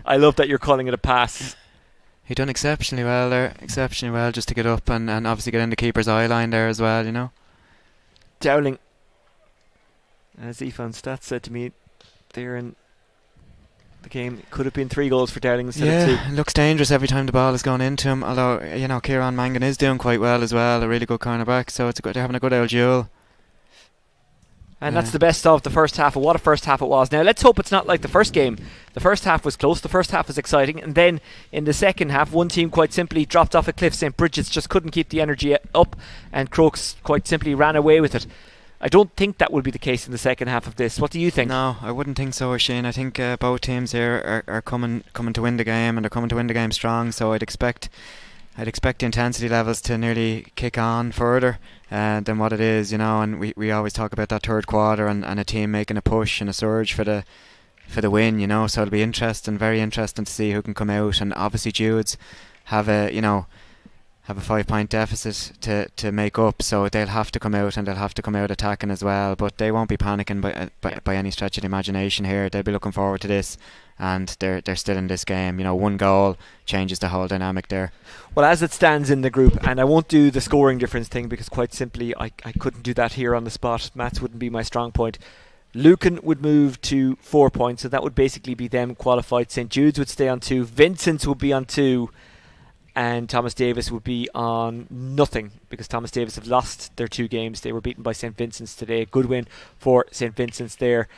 B: I love that you're calling it a pass.
A: He done exceptionally well there, just to get up and obviously get in the keeper's eye line there as well, you know.
B: Dowling, as Ifan Stats said to me there in the game, it could have been 3 goals for Dowling instead of 2.
A: Yeah, it looks dangerous every time the ball is going into him, although, you know, Kieron Mangan is doing quite well as well, a really good cornerback, so they're having a good old duel.
B: And that's the best of the first half. What a first half it was. Now let's hope it's not like the first game. The first half was close, the first half was exciting, and then in the second half one team quite simply dropped off a cliff. St. Bridget's just couldn't keep the energy up, and Crokes quite simply ran away with it. I don't think that will be the case in the second half of this. What do you think?
A: No, I wouldn't think so, Shane. I think both teams here are coming to win the game, and they're coming to win the game strong, so I'd expect the intensity levels to nearly kick on further than what it is, you know, and we always talk about that third quarter and a team making a push and a surge for the win, you know, so it'll be very interesting to see who can come out. And obviously Judes have a 5-point deficit to make up, so they'll have to come out, and they'll have to come out attacking as well, but they won't be panicking by any stretch of the imagination here. They'll be looking forward to this, and they're still in this game. You know, 1 goal changes the whole dynamic there.
B: Well, as it stands in the group, and I won't do the scoring difference thing because quite simply I couldn't do that here on the spot. Maths wouldn't be my strong point. Lucan would move to 4 points, so that would basically be them qualified. St. Jude's would stay on 2, Vincent's would be on 2, and Thomas Davis would be on nothing because Thomas Davis have lost their 2 games. They were beaten by St. Vincent's today. Good win for St. Vincent's there.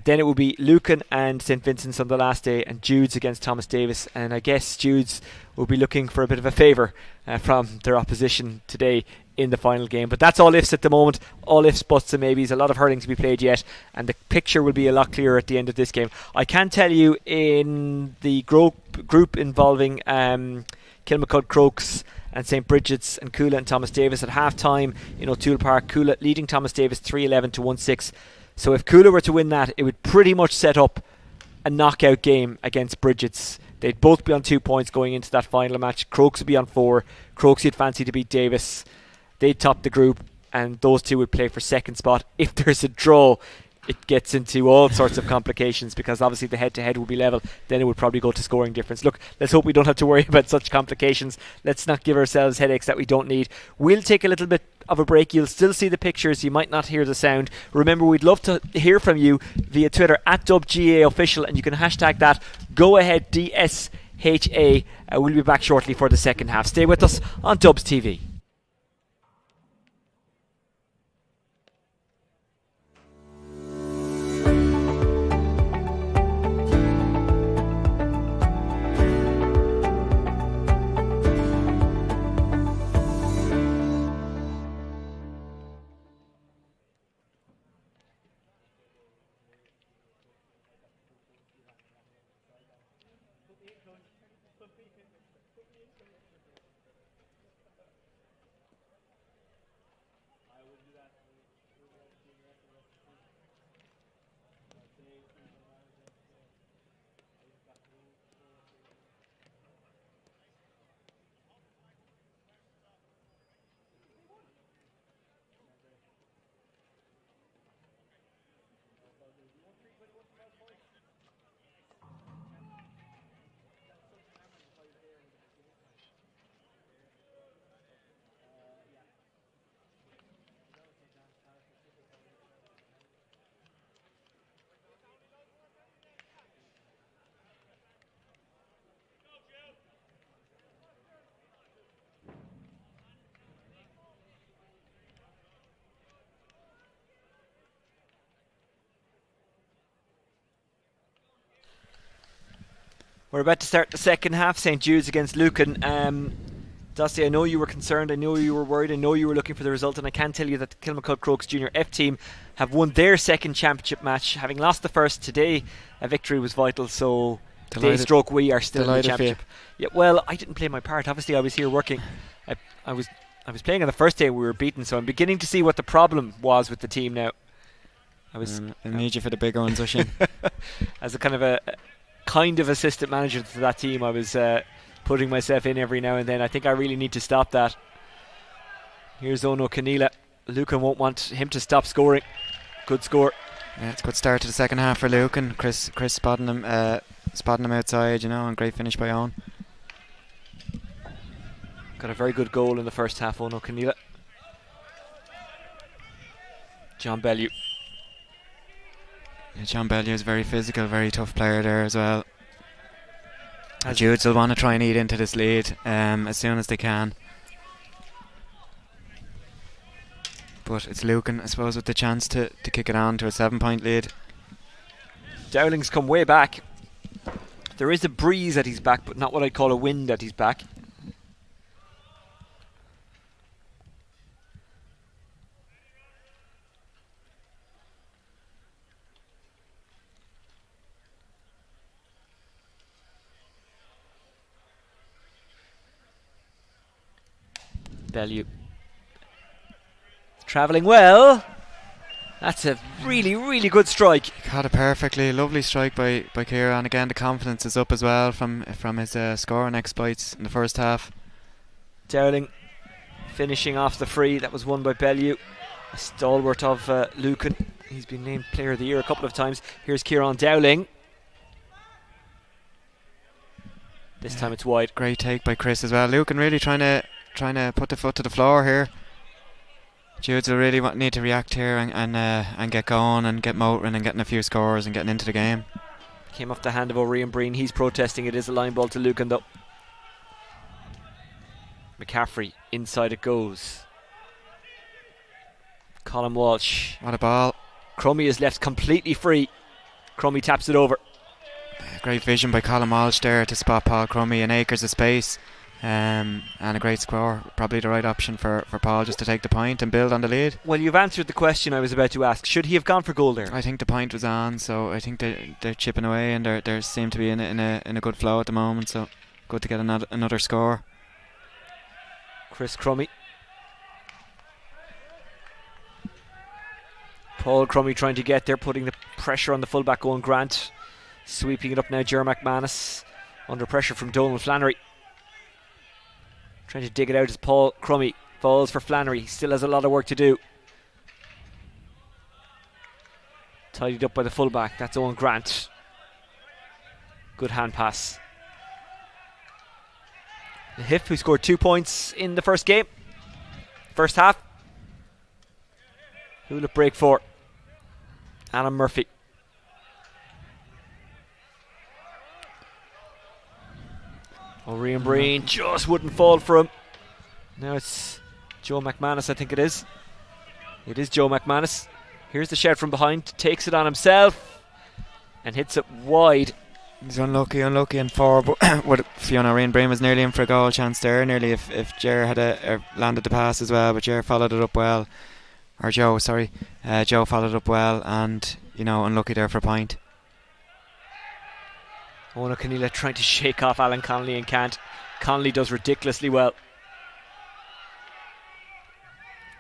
B: Then it will be Lucan and St Vincent's on the last day, and Judes against Thomas Davis. And I guess Judes will be looking for a bit of a favour from their opposition today in the final game. But that's all ifs at the moment. All ifs, buts and maybes. A lot of hurling to be played yet, and the picture will be a lot clearer at the end of this game. I can tell you, in the group involving Kilmacud Crokes and St Bridget's and Coola and Thomas Davis, at half time in O'Toole Park, Coola leading Thomas Davis 3-11 to 1-6. So if Coola were to win that, it would pretty much set up a knockout game against Bridget's. They'd both be on 2 points going into that final match. Crokes would be on 4. Crokes you'd fancy to beat Davis. They'd top the group, and those two would play for second spot. If there's a draw, it gets into all sorts of complications, because obviously the head-to-head will be level. Then it would probably go to scoring difference. Look, let's hope we don't have to worry about such complications. Let's not give ourselves headaches that we don't need. We'll take a little bit of a break. You'll still see the pictures, you might not hear the sound. Remember, we'd love to hear from you via Twitter at DubGAOfficial, and you can hashtag that Go Ahead DSHA. We'll be back shortly for the second half. Stay with us on Dubs TV. We're about to start the second half. St Jude's against Lucan. Dusty, I know you were concerned, I know you were worried, I know you were looking for the result, and I can tell you that the Kilmacud Crokes Junior F team have won their second championship match, having lost the first today. A victory was vital, so they stroke we are still in the championship. Yeah, well, I didn't play my part. Obviously, I was here working. I was playing on the first day we were beaten, so I'm beginning to see what the problem was with the team now.
A: I need you for the bigger ones, Oisin.
B: As a kind of assistant manager to that team, I was putting myself in every now and then. I think I really need to stop that. Here's Ono Keneela. Lucan won't want him to stop scoring. Good score.
A: Yeah, it's a good start to the second half for Lucan. Chris spotting him outside, and great finish by Owen.
B: Got a very good goal in the first half, Ono Keneela. John Bellew.
A: Yeah, John Bellew is very physical, very tough player there as well. Judes will want to try and eat into this lead as soon as they can. But it's Lucan, I suppose, with the chance to kick it on to a 7-point lead.
B: Dowling's come way back. There is a breeze at his back, but not what I'd call a wind at his back. Bellew travelling well. That's a really, really good strike.
A: Caught it perfectly. Lovely strike by Kieron. Again, the confidence is up as well from his scoring exploits in the first half.
B: Dowling finishing off the free that was won by Bellew, a stalwart of Lucan. He's been named Player of the Year a couple of times. Here's Kieron Dowling. This time it's wide.
A: Great take by Chris as well. Lucan really trying to put the foot to the floor here. Judes will really need to react here and get going and get motoring and getting a few scores and getting into the game.
B: Came off the hand of O'Rian Breen. He's protesting. It is a line ball to Lucan though. McCaffrey, inside it goes. Colin Walsh.
A: What a ball.
B: Crummy is left completely free. Crummy taps it over.
A: Great vision by Colin Walsh there to spot Paul Crummy in acres of space. And a great score. Probably the right option for Paul, just to take the point and build on the lead.
B: Well, you've answered the question I was about to ask. Should he have gone for goal there?
A: I think the point was on, so I think they're chipping away, and they seem to be in a good flow at the moment. So good to get another score.
B: Chris Crummy. Paul Crummy trying to get there, putting the pressure on the fullback Owen Grant. Sweeping it up now, Ger McManus. Under pressure from Donald Flannery. Trying to dig it out as Paul Crummy falls for Flannery. He still has a lot of work to do. Tidied up by the fullback. That's Owen Grant. Good hand pass. The Hiff, who scored 2 points in the first game. First half. Who'll it break for? Alan Murphy. O'Rian Breen just wouldn't fall for him. Now it's Joe McManus, I think it is. It is Joe McManus. Here's the shout from behind. Takes it on himself and hits it wide.
A: He's unlucky and four. But Fiona O'Rian Breen was nearly in for a goal chance there. Nearly if Ger had landed the pass as well, but Ger followed it up well. Or Joe, sorry. Joe followed it up well, and unlucky there for a point.
B: Owen O'Keneally trying to shake off Alan Connolly and can't. Connolly does ridiculously well.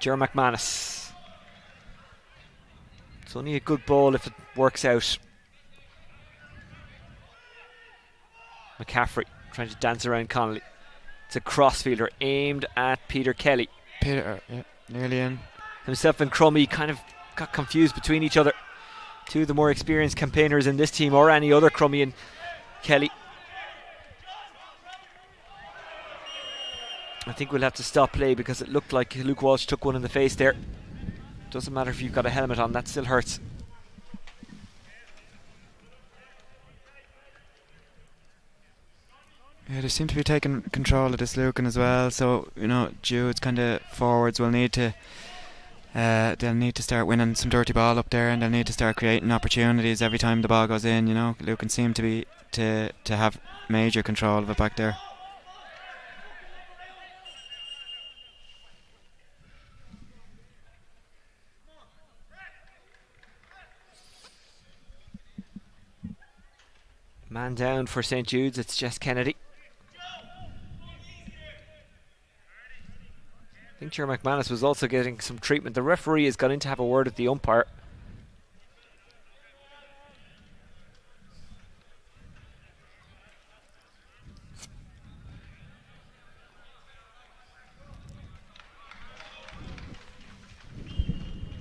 B: Ger McManus. It's only a good ball if it works out. McCaffrey trying to dance around Connolly. It's a crossfielder aimed at Peter Kelly.
A: Nearly in.
B: Himself and Crummy kind of got confused between each other. Two of the more experienced campaigners in this team, or any other, Crummy and Kelly. I think we'll have to stop play because it looked like Luke Walsh took one in the face there. Doesn't matter if you've got a helmet on, that still hurts.
A: Yeah, they seem to be taking control of this Lucan as well. So Jude's kind of forwards will need to. They'll need to start winning some dirty ball up there, and they'll need to start creating opportunities every time the ball goes in. Lucan seem to have major control of it back there.
B: Man down for St. Jude's, it's Jess Kennedy. I think Ger McManus was also getting some treatment. The referee has gone in to have a word with the umpire.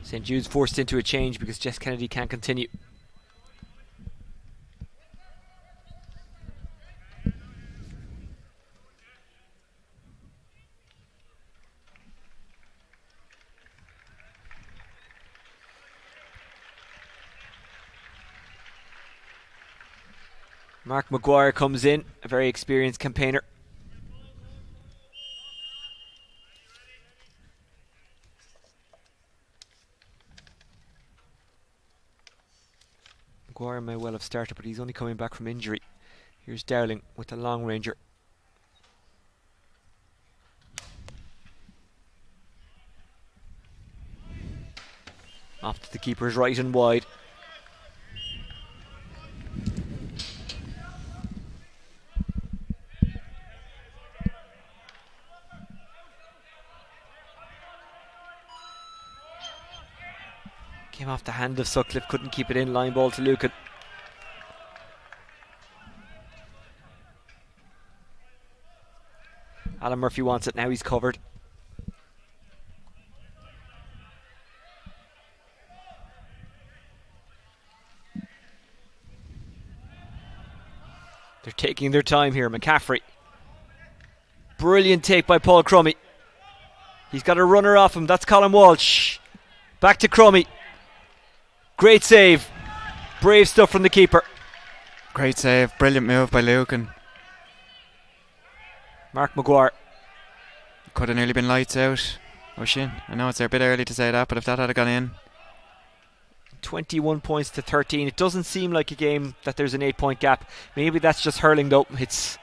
B: St. Jude's forced into a change because Jess Kennedy can't continue. Mark Maguire comes in, a very experienced campaigner. Maguire may well have started, but he's only coming back from injury. Here's Dowling with the long ranger. Off to the keeper's right and wide. Came off the hand of Sutcliffe, couldn't keep it in, line ball to Lucan. Alan Murphy wants it, now he's covered. They're taking their time here, McCaffrey. Brilliant take by Paul Crummy. He's got a runner off him, that's Colin Walsh. Back to Crummy. Great save. Brave stuff from the keeper.
A: Great save. Brilliant move by Lucan.
B: Mark Maguire.
A: Could have nearly been lights out. Oshin. I know it's a bit early to say that, but if that had gone in.
B: 21 points to 13. It doesn't seem like a game that there's an 8-point gap. Maybe that's just Hurling though. It's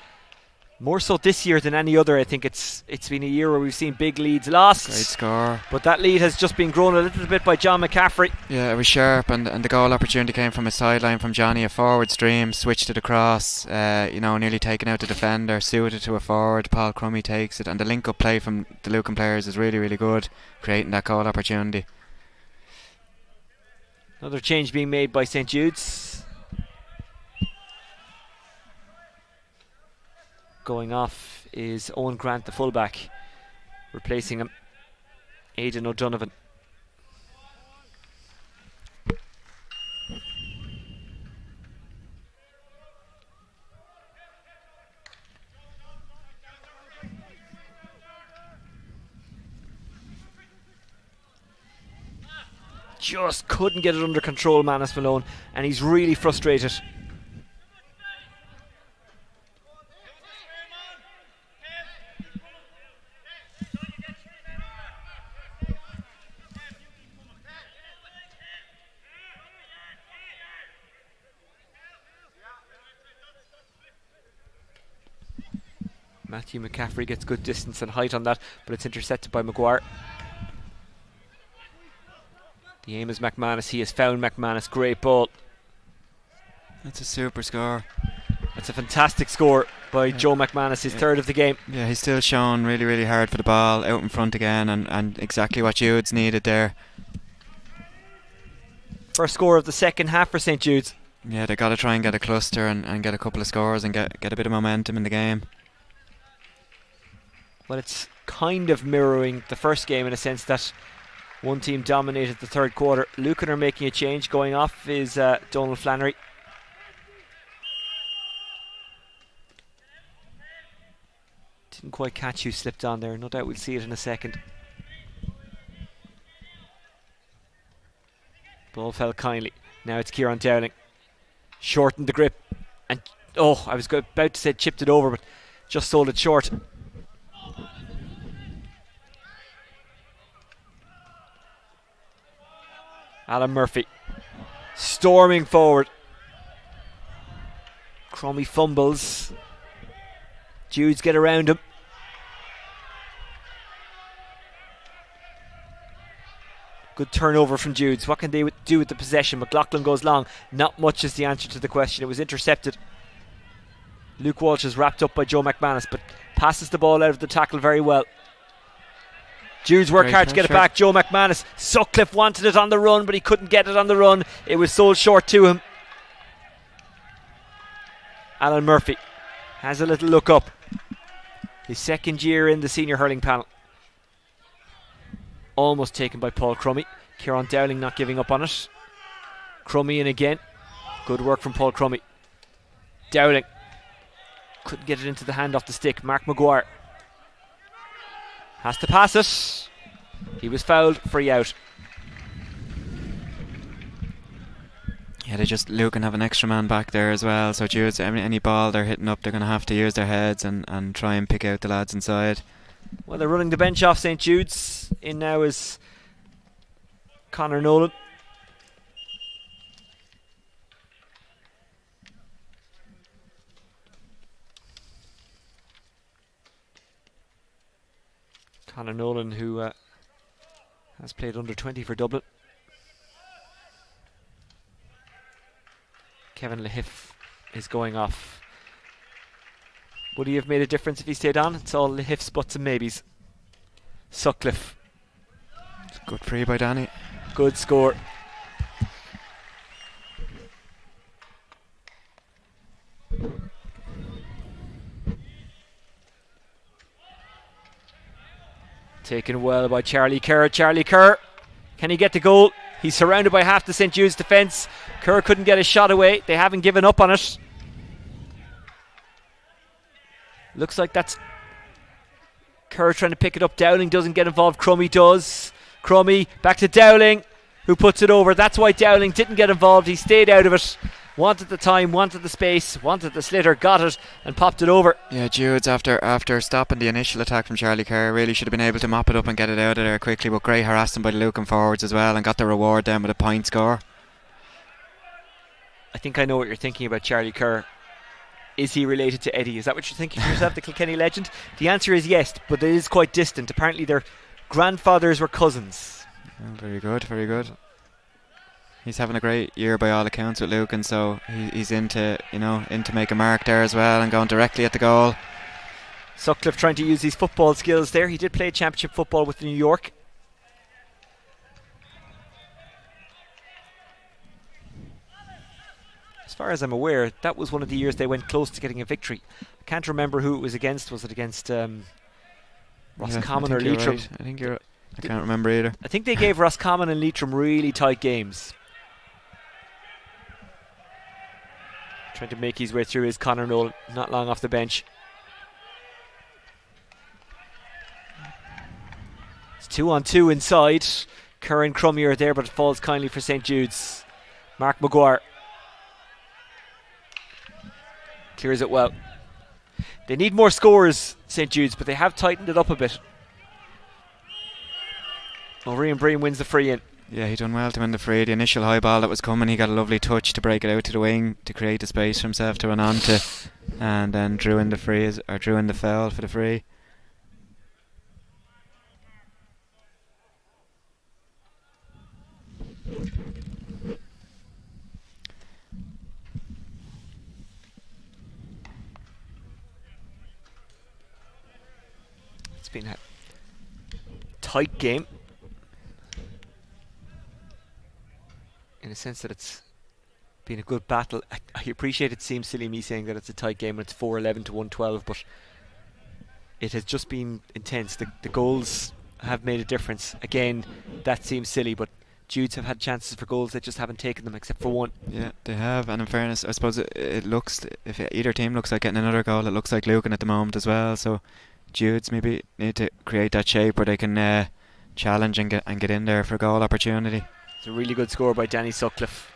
B: more so this year than any other. I think it's been a year where we've seen big leads lost.
A: Great score.
B: But that lead has just been grown a little bit by John McCaffrey.
A: Yeah, it was sharp, and the goal opportunity came from a sideline from Johnny, a forward stream, switched it across, nearly taking out the defender, suited to a forward. Paul Crummy takes it, and the link-up play from the Lucan players is really, really good, creating that goal opportunity.
B: Another change being made by St. Jude's. Going off is Owen Grant, the fullback, replacing him, Aidan O'Donovan. Just couldn't get it under control, Manus Malone, and he's really frustrated. Matthew McCaffrey gets good distance and height on that, but it's intercepted by Maguire. The aim is McManus. He has found McManus. Great ball.
A: That's a super score.
B: That's a fantastic score by Joe McManus, his third of the game.
A: Yeah, he's still showing really, really hard for the ball, out in front again, and exactly what Judes needed there.
B: First score of the second half for St. Jude's.
A: Yeah, they got to try and get a cluster and get a couple of scores and get a bit of momentum in the game.
B: Well, it's kind of mirroring the first game in a sense that one team dominated the third quarter. Lucan are making a change. Going off is Donald Flannery. Didn't quite catch who slipped on there. No doubt we'll see it in a second. Ball fell kindly. Now it's Kieron Dowling. Shortened the grip. And, I was about to say chipped it over, but just sold it short. Alan Murphy storming forward. Crummy fumbles. Judes get around him. Good turnover from Judes. What can they do with the possession? McLaughlin goes long. Not much is the answer to the question. It was intercepted. Luke Walsh is wrapped up by Joe McManus, but passes the ball out of the tackle very well. Judes work hard to get it back. Joe McManus. Sutcliffe wanted it on the run, but he couldn't get it on the run. It was sold short to him. Alan Murphy has a little look up. His second year in the senior hurling panel. Almost taken by Paul Crummy. Kieron Dowling not giving up on it. Crummy in again. Good work from Paul Crummy. Dowling couldn't get it into the hand off the stick. Mark Maguire has to pass it. He was fouled, free out.
A: Yeah, Lucan have an extra man back there as well, so Judes, any ball they're hitting up, they're going to have to use their heads and try and pick out the lads inside.
B: Well, they're running the bench off St. Jude's. In now is Conor Nolan. Conor Nolan, who has played under 20 for Dublin. Kevin Lehif is going off. Would he have made a difference if he stayed on? It's all Lehif's buts and maybes. Sutcliffe.
A: It's a good free by Danny.
B: Good score. Taken well by Charlie Kerr. Charlie Kerr, can he get the goal? He's surrounded by half the St. Jude's defence. Kerr couldn't get a shot away. They haven't given up on it. Looks like that's Kerr trying to pick it up. Dowling doesn't get involved. Crummy does. Crummy back to Dowling, who puts it over. That's why Dowling didn't get involved. He stayed out of it. Wanted the time, wanted the space, wanted the slitter, got it and popped it over.
A: Yeah, Judes, after stopping the initial attack from Charlie Kerr, really should have been able to mop it up and get it out of there quickly, but great harassing by the Lucan forwards as well, and got the reward then with a point score.
B: I think I know what you're thinking about Charlie Kerr. Is he related to Eddie? Is that what you're thinking for yourself, the Kilkenny legend? The answer is yes, but it is quite distant. Apparently their grandfathers were cousins.
A: Oh, very good, very good. He's having a great year by all accounts with Lucan, so he's into make a mark there as well and going directly at the goal.
B: Sutcliffe trying to use his football skills there. He did play championship football with New York. As far as I'm aware, that was one of the years they went close to getting a victory. I can't remember who it was against. Was it against Roscommon or Leitrim?
A: Right. I think you're right. I can't remember either.
B: I think they gave Roscommon and Leitrim really tight games. Trying to make his way through is Conor Nolan, not long off the bench. It's 2-on-2 inside. Kerr and Crummy are there, but it falls kindly for St. Jude's. Mark Maguire clears it well. They need more scores, St. Jude's, but they have tightened it up a bit. O'Rian Breen wins the free in.
A: Yeah, he done well to win the free. The initial high ball that was coming, he got a lovely touch to break it out to the wing to create the space for himself to run onto, and then drew in the foul for the free.
B: It's been a tight game, in a sense that it's been a good battle. I appreciate it seems silly me saying that it's a tight game when it's 4-11 to 1-12, but it has just been intense. The goals have made a difference. Again, that seems silly, but Judes have had chances for goals, they just haven't taken them except for one.
A: Yeah, they have, and in fairness, I suppose it looks, if either team looks like getting another goal, it looks like Lucan at the moment as well, so Judes maybe need to create that shape where they can challenge and get in there for a goal opportunity.
B: It's a really good score by Danny Sutcliffe.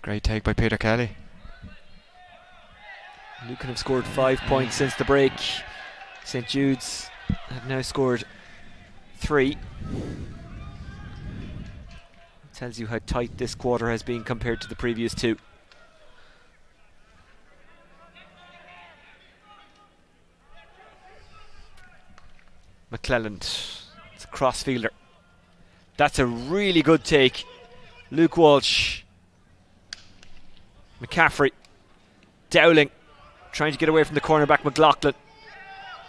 A: Great take by Peter Kelly.
B: Lucan have scored 5 points since the break. St. Jude's have now scored 3. Tells you how tight this quarter has been compared to the previous 2. McClelland, it's a cross fielder. That's a really good take. Luke Walsh, McCaffrey, Dowling trying to get away from the cornerback McLaughlin.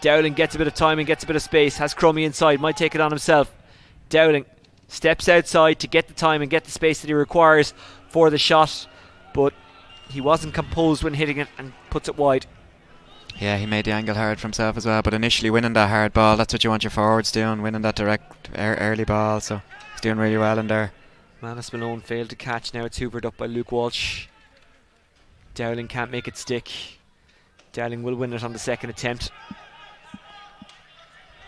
B: Dowling gets a bit of time and gets a bit of space, has Crummy inside, might take it on himself. Dowling steps outside to get the time and get the space that he requires for the shot, but he wasn't composed when hitting it and puts it wide.
A: Yeah, he made the angle hard for himself as well, but initially winning that hard ball, that's what you want your forwards doing, winning that direct early ball, so he's doing really well in there.
B: Manus Malone failed to catch, now it's hoovered up by Luke Walsh. Dowling can't make it stick. Dowling will win it on the second attempt.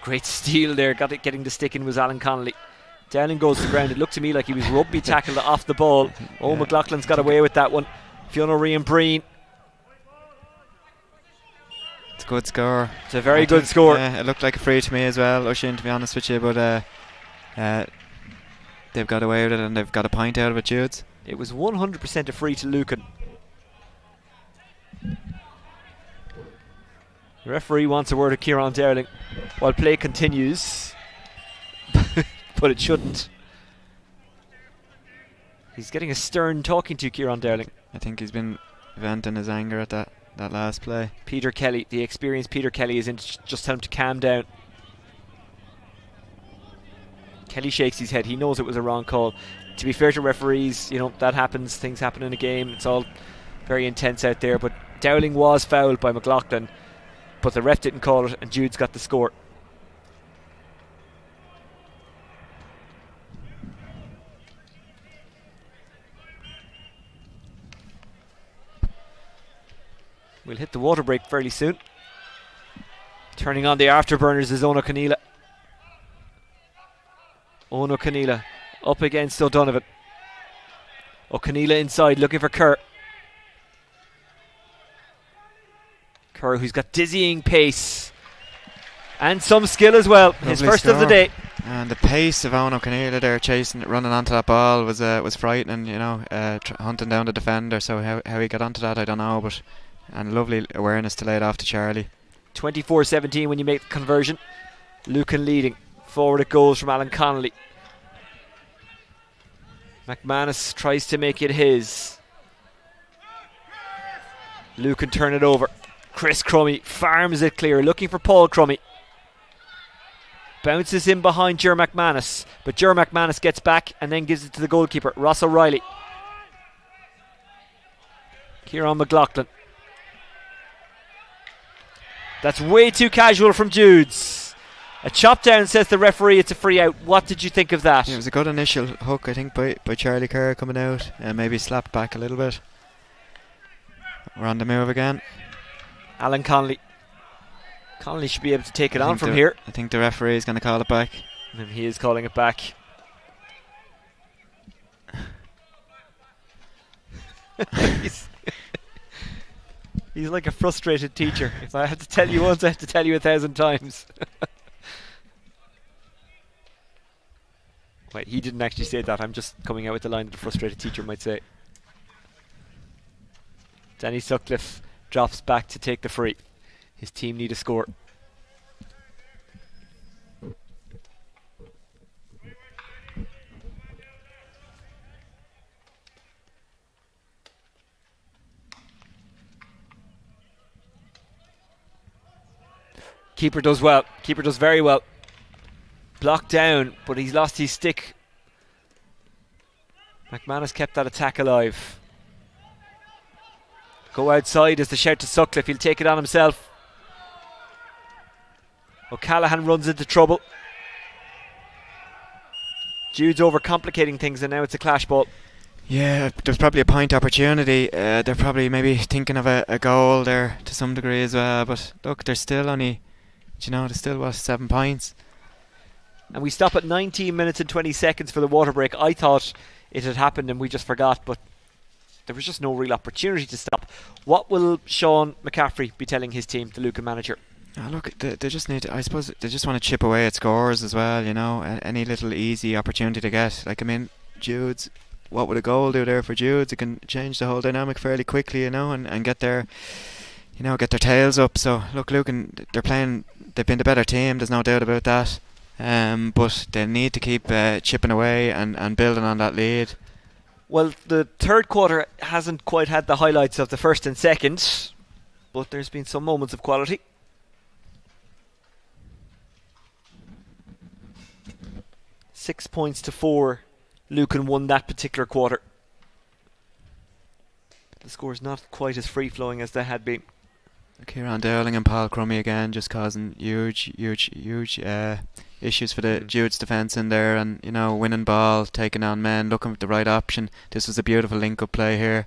B: Great steal there, getting the stick in was Alan Connolly. Dowling goes to the ground, it looked to me like he was rugby tackled off the ball. Oh, yeah. McLaughlin's got away with that one. Fionn O'Rian Breen.
A: It's a good score.
B: It's a very good score.
A: It looked like a free to me as well, Oisin, to be honest with you, but they've got away with it and they've got a point out of it, Judes.
B: It was 100% a free to Lucan. The referee wants a word of Kieron Dowling while play continues. But it shouldn't. He's getting a stern talking to, Kieron Dowling.
A: I think he's been venting his anger at that last play.
B: Peter Kelly, the experienced Peter Kelly, is in to just tell him to calm down. Kelly shakes his head. He knows it was a wrong call. To be fair to referees, that happens. Things happen in a game. It's all very intense out there. But Dowling was fouled by McLaughlin, but the ref didn't call it, and Jude's got the score. We'll hit the water break fairly soon. Turning on the afterburners is Owen O'Conneilla. Owen O'Conneilla up against O'Donovan. O'Conneilla inside looking for Kerr. Kerr, who's got dizzying pace. And some skill as well. His
A: Lovely
B: first of the
A: score.
B: day.
A: And the pace of Owen O'Conneely there, chasing, running onto that ball was frightening. Hunting down the defender. So how he got onto that, I don't know. And lovely awareness to lay it off to Charlie.
B: 24-17 when you make the conversion. Lucan leading. Forward it goes from Alan Connolly. McManus tries to make it his. Lucan turn it over. Chris Crummy farms it clear, looking for Paul Crummy. Bounces in behind Ger McManus, but Ger McManus gets back and then gives it to the goalkeeper, Ross O'Reilly. Kieran McLaughlin. That's way too casual from Judes. A chop down, says the referee, it's a free out. What did you think of that?
A: Yeah, it was a good initial hook, I think, by Charlie Kerr coming out, and maybe slapped back a little bit. We're on the move again.
B: Alan Connolly. Connolly should be able to take it on from here.
A: I think the referee is going to call it back.
B: And he is calling it back. He's like a frustrated teacher. If I have to tell you once, I have to tell you 1,000 times. Wait, he didn't actually say that. I'm just coming out with the line that a frustrated teacher might say. Danny Sutcliffe drops back to take the free. His team need a score. Keeper does well. Keeper does very well. Blocked down, but he's lost his stick. McManus kept that attack alive. Go outside as the shout to Sutcliffe. He'll take it on himself. O'Callaghan runs into trouble. Jude's overcomplicating things and now it's a clash ball.
A: Yeah, there's probably a point opportunity. They're probably maybe thinking of a goal there to some degree as well. But look, there's still only, there's still 7 points.
B: And we stop at 19 minutes and 20 seconds for the water break. I thought it had happened and we just forgot, but there was just no real opportunity to stop. What will Sean McCaffrey be telling his team, the Lucan manager?
A: Oh, look, they just need, I suppose, they just want to chip away at scores as well, any little easy opportunity to get. Like, I mean, Judes, what would a goal do there for Judes? It can change the whole dynamic fairly quickly, and get their, get their tails up. So, look, Lucan, they've been the better team, there's no doubt about that. But they need to keep chipping away and building on that lead.
B: Well, the third quarter hasn't quite had the highlights of the first and second, but there's been some moments of quality. Six points to 4. Lucan won that particular quarter. The score's not quite as free-flowing as they had been.
A: Kieron Dowling and Paul Crummy again, just causing huge issues for the Judes defence in there, and winning ball, taking on men, looking for the right option. This was a beautiful link-up play here.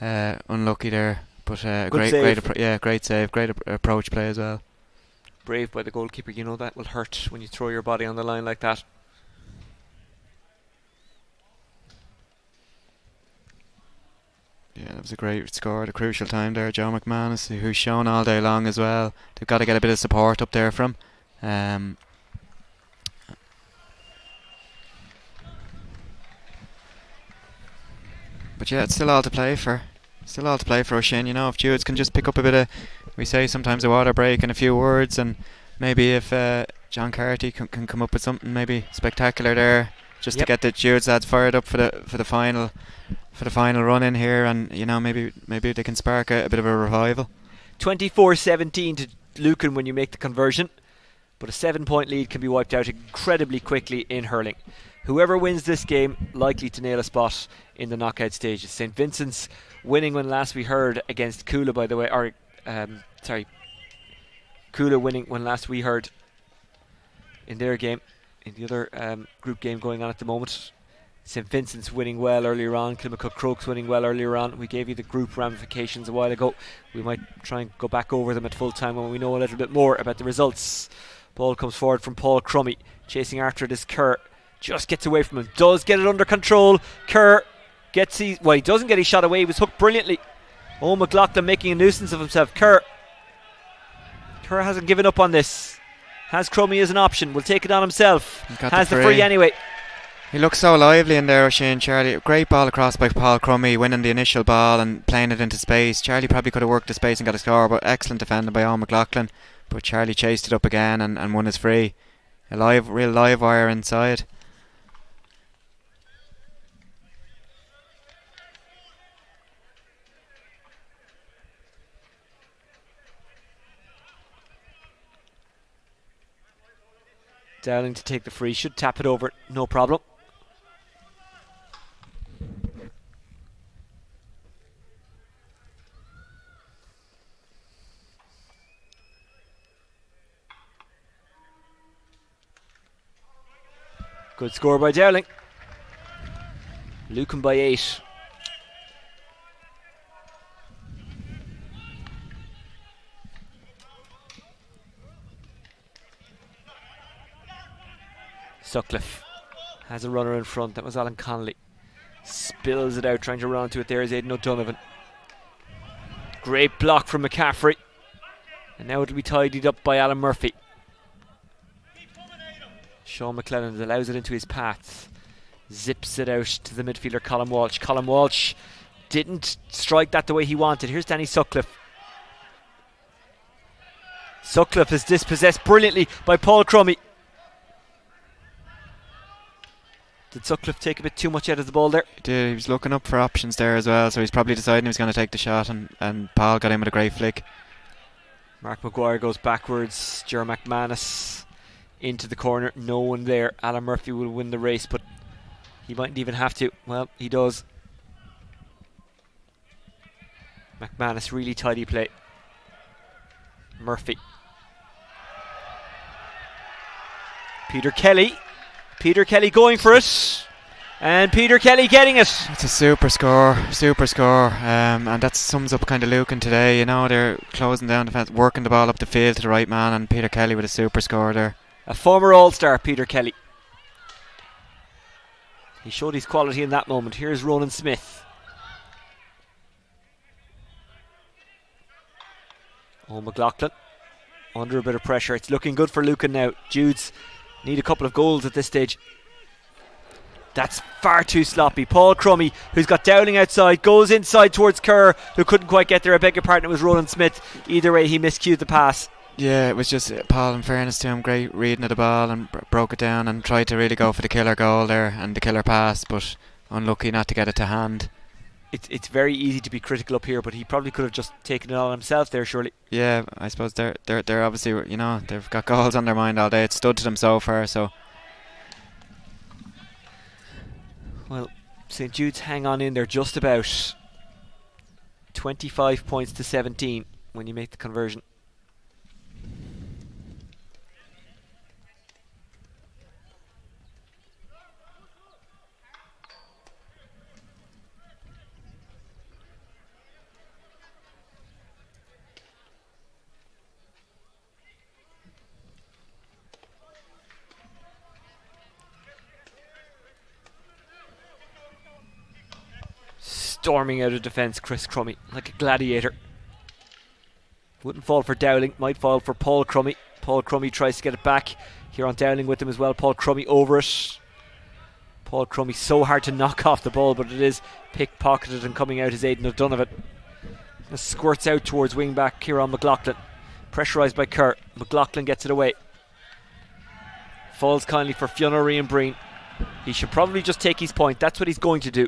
A: Unlucky there, but great save, great approach play as well.
B: Brave by the goalkeeper. That will hurt when you throw your body on the line like that.
A: Yeah, that was a great score at a crucial time there. Joe McManus, who's shown all day long as well. They've got to get a bit of support up there from. But yeah, it's still all to play for. O'Shane. If Judes can just pick up a bit of, we say sometimes a water break and a few words, and maybe if John Carty can come up with something maybe spectacular there, just to get the Judes lads fired up for the final run in here, and maybe they can spark a bit of a revival.
B: 24-17 to Lucan when you make the conversion, but a 7-point lead can be wiped out incredibly quickly in hurling. Whoever wins this game likely to nail a spot in the knockout stages. St Vincent's winning when last we heard against Coola, by the way, Coola winning when last we heard in their game, in the other group game going on at the moment. St Vincent's winning well earlier on. Kilmacud Crokes winning well earlier on. We gave you the group ramifications a while ago. We might try and go back over them at full time when we know a little bit more about the results. Ball comes forward from Paul Crummy. Chasing after it is Kerr. Just gets away from him. Does get it under control. Kerr gets he doesn't get his shot away. He was hooked brilliantly. McLaughlin making a nuisance of himself. Kerr hasn't given up on this. Has Crummy as an option. Will take it on himself. Has the free anyway.
A: He looks so lively in there, O'Shane. Charlie, great ball across by Paul Crummy, winning the initial ball and playing it into space. Charlie probably could have worked the space and got a score, but excellent defending by Owen McLaughlin. But Charlie chased it up again and won his free. A real live wire inside.
B: Dowling to take the free, should tap it over, no problem. Good score by Dowling. Lucan by 8. Sutcliffe has a runner in front. That was Alan Connolly. Spills it out, trying to run onto it. There is Aidan O'Donovan. Great block from McCaffrey. And now it'll be tidied up by Alan Murphy. Sean McLennan allows it into his path. Zips it out to the midfielder Colin Walsh. Colin Walsh didn't strike that the way he wanted. Here's Danny Sutcliffe. Sutcliffe is dispossessed brilliantly by Paul Crummy. Did Sutcliffe take a bit too much out of the ball there?
A: He did. He was looking up for options there as well, so he's probably deciding he was going to take the shot, and Paul got in with a great flick.
B: Mark Maguire goes backwards. Ger McManus into the corner. No one there. Alan Murphy will win the race, but he mightn't even have to. Well, he does. McManus, really tidy play. Murphy. Peter Kelly. Peter Kelly going for it, and Peter Kelly getting it.
A: It's a super score, and that sums up kind of Lucan today. You know, they're closing down defence, working the ball up the field to the right man, and Peter Kelly with a super score there.
B: A former All-Star, Peter Kelly. He showed his quality in that moment. Here's Ronan Smith. Oh, McLaughlin under a bit of pressure. It's looking good for Lucan now. Judes need a couple of goals at this stage. That's far too sloppy. Paul Crummy, who's got Dowling outside, goes inside towards Kerr, who couldn't quite get there. I beg your pardon, it was Roland Smith. Either way, he miscued the pass.
A: Yeah, it was just Paul, in fairness to him, great reading of the ball and broke it down and tried to really go for the killer goal there and the killer pass, but unlucky not to get it to hand.
B: It's very easy to be critical up here, but he probably could have just taken it on himself there, surely.
A: Yeah, I suppose they're obviously, you know, they've got goals on their mind all day. It's stood to them so far, so.
B: Well, St Jude's hang on in there just about. 25 points to 17 when you make the conversion. Storming out of defence, Chris Crummy, like a gladiator. Wouldn't fall for Dowling, might fall for Paul Crummy. Paul Crummy tries to get it back. Kieron Dowling with him as well. Paul Crummy over it. Paul Crummy so hard to knock off the ball, but it is pickpocketed, and coming out is Aidan O'Donovan. This squirts out towards wing back Kieran McLaughlin. Pressurised by Kerr. McLaughlin gets it away. Falls kindly for Fionn and Breen. He should probably just take his point. That's what he's going to do.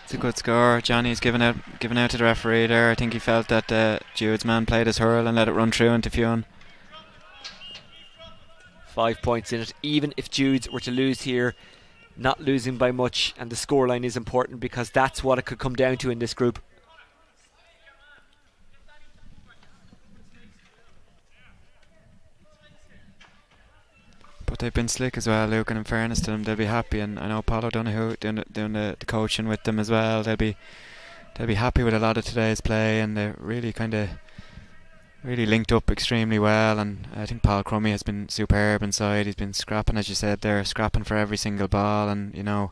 A: It's a good score. Johnny's given out to the referee there. I think he felt that Jude's man played his hurl and let it run through into Fionn.
B: 5 points in it. Even if Judes were to lose here, not losing by much, and the scoreline is important because that's what it could come down to in this group.
A: But they've been slick as well, Lucan. In fairness to them, they'll be happy, and I know Paul O'Donoghue doing the coaching with them as well. They'll be happy with a lot of today's play, and they really linked up extremely well. And I think Paul Crummy has been superb inside. He's been scrapping, as you said, there, scrapping for every single ball, and you know,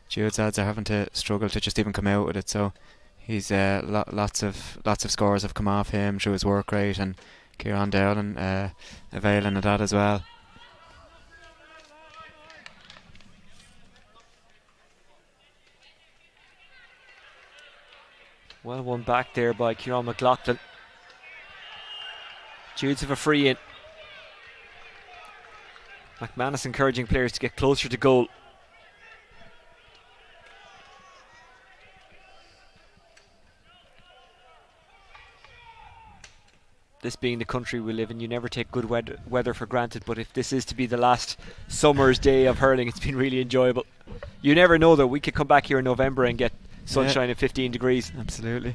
A: Jude's lads are having to struggle to just even come out with it. So he's lots of scores have come off him through his work rate, and Kieron Dowling availing of that as well.
B: Well won back there by Kieran McLaughlin. Judes have a free in. McManus encouraging players to get closer to goal. This being the country we live in, you never take good weather for granted, but if this is to be the last summer's day of hurling, it's been really enjoyable. You never know though, we could come back here in November and get sunshine at 15 degrees.
A: Absolutely.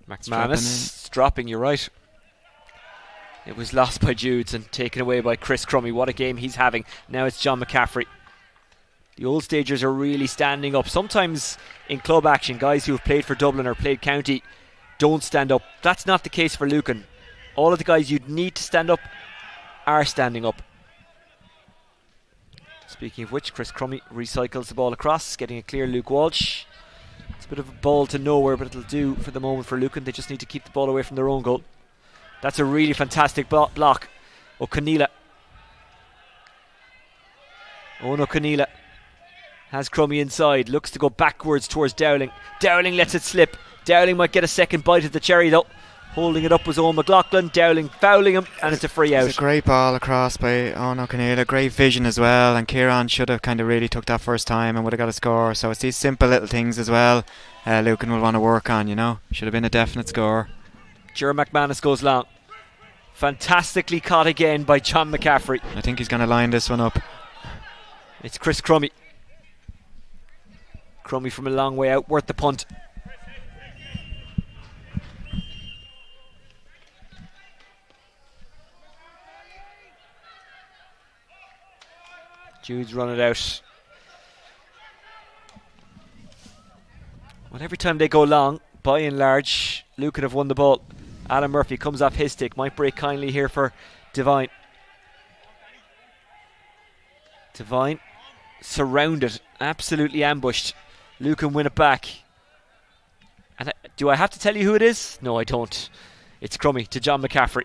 B: McManus dropping, you're right. It was lost by Judes and taken away by Chris Crummy. What a game he's having. Now it's John McCaffrey. The old stagers are really standing up. Sometimes in club action, guys who have played for Dublin or played county don't stand up. That's not the case for Lucan. All of the guys you'd need to stand up are standing up. Speaking of which, Chris Crummy recycles the ball across, getting a clear Luke Walsh. It's a bit of a ball to nowhere, but it'll do for the moment for Lucan. They just need to keep the ball away from their own goal. That's a really fantastic block. O'Conneilla. Owen O'Conneilla has Crummy inside, looks to go backwards towards Dowling. Dowling lets it slip. Dowling might get a second bite of the cherry though. Holding it up was Owen McLaughlin. Dowling fouling him, and it's a free out.
A: It's a great ball across by Owen O'Conneilla. Great vision as well, and Kieran should have kind of really took that first time and would have got a score. So it's these simple little things as well Lucan will want to work on, you know. Should have been a definite score.
B: Ger McManus goes long. Fantastically caught again by John McCaffrey.
A: I think he's going to line this one up.
B: It's Chris Crummy. Crummy from a long way out, worth the punt. Jude's run it out. Well, every time they go long, by and large, Lucan have won the ball. Alan Murphy comes off his stick, might break kindly here for Devine. Devine surrounded, absolutely ambushed. Lucan win it back. And do I have to tell you who it is? No, I don't. It's Crummy to John McCaffrey.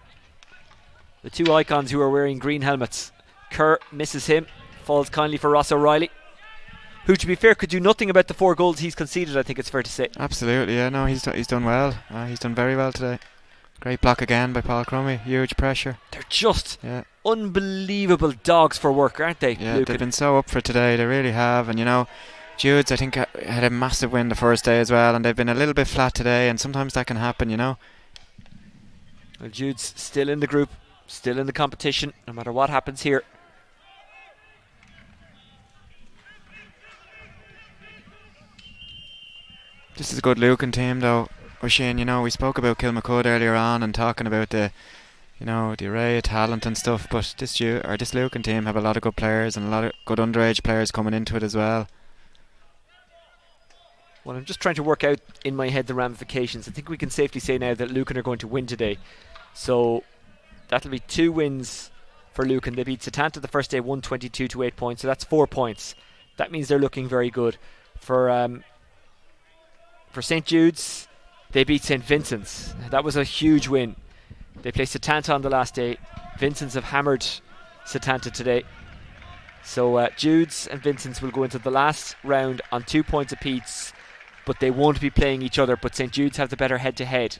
B: The two icons who are wearing green helmets. Kerr misses him, falls kindly for Ross O'Reilly, who, to be fair, could do nothing about the 4 goals he's conceded, I think it's fair to say.
A: Absolutely, yeah, no, he's done well. He's done very well today. Great block again by Paul Crummy, huge pressure.
B: They're just unbelievable dogs for work, aren't they?
A: Yeah,
B: Lucan?
A: They've been so up for today, they really have. And you know, Judes, I think, had a massive win the first day as well, and they've been a little bit flat today, and sometimes that can happen, you know.
B: Well, Jude's still in the group, still in the competition, no matter what happens here.
A: This is a good Lucan team though, Oisin. You know, we spoke about Kilmacud earlier on and talking about the array of talent and stuff, but this Lucan team have a lot of good players and a lot of good underage players coming into it as well.
B: Well, I'm just trying to work out in my head the ramifications. I think we can safely say now that Lucan are going to win today. So that'll be 2 wins for Lucan. They beat Setanta the first day 122 to 8 points, so that's 4 points. That means they're looking very good. For St. Jude's, they beat St. Vincent's. That was a huge win. They played Setanta on the last day. Vincent's have hammered Setanta today. So Jude's and Vincent's will go into the last round on 2 points apiece, but they won't be playing each other. But St. Jude's have the better head-to-head.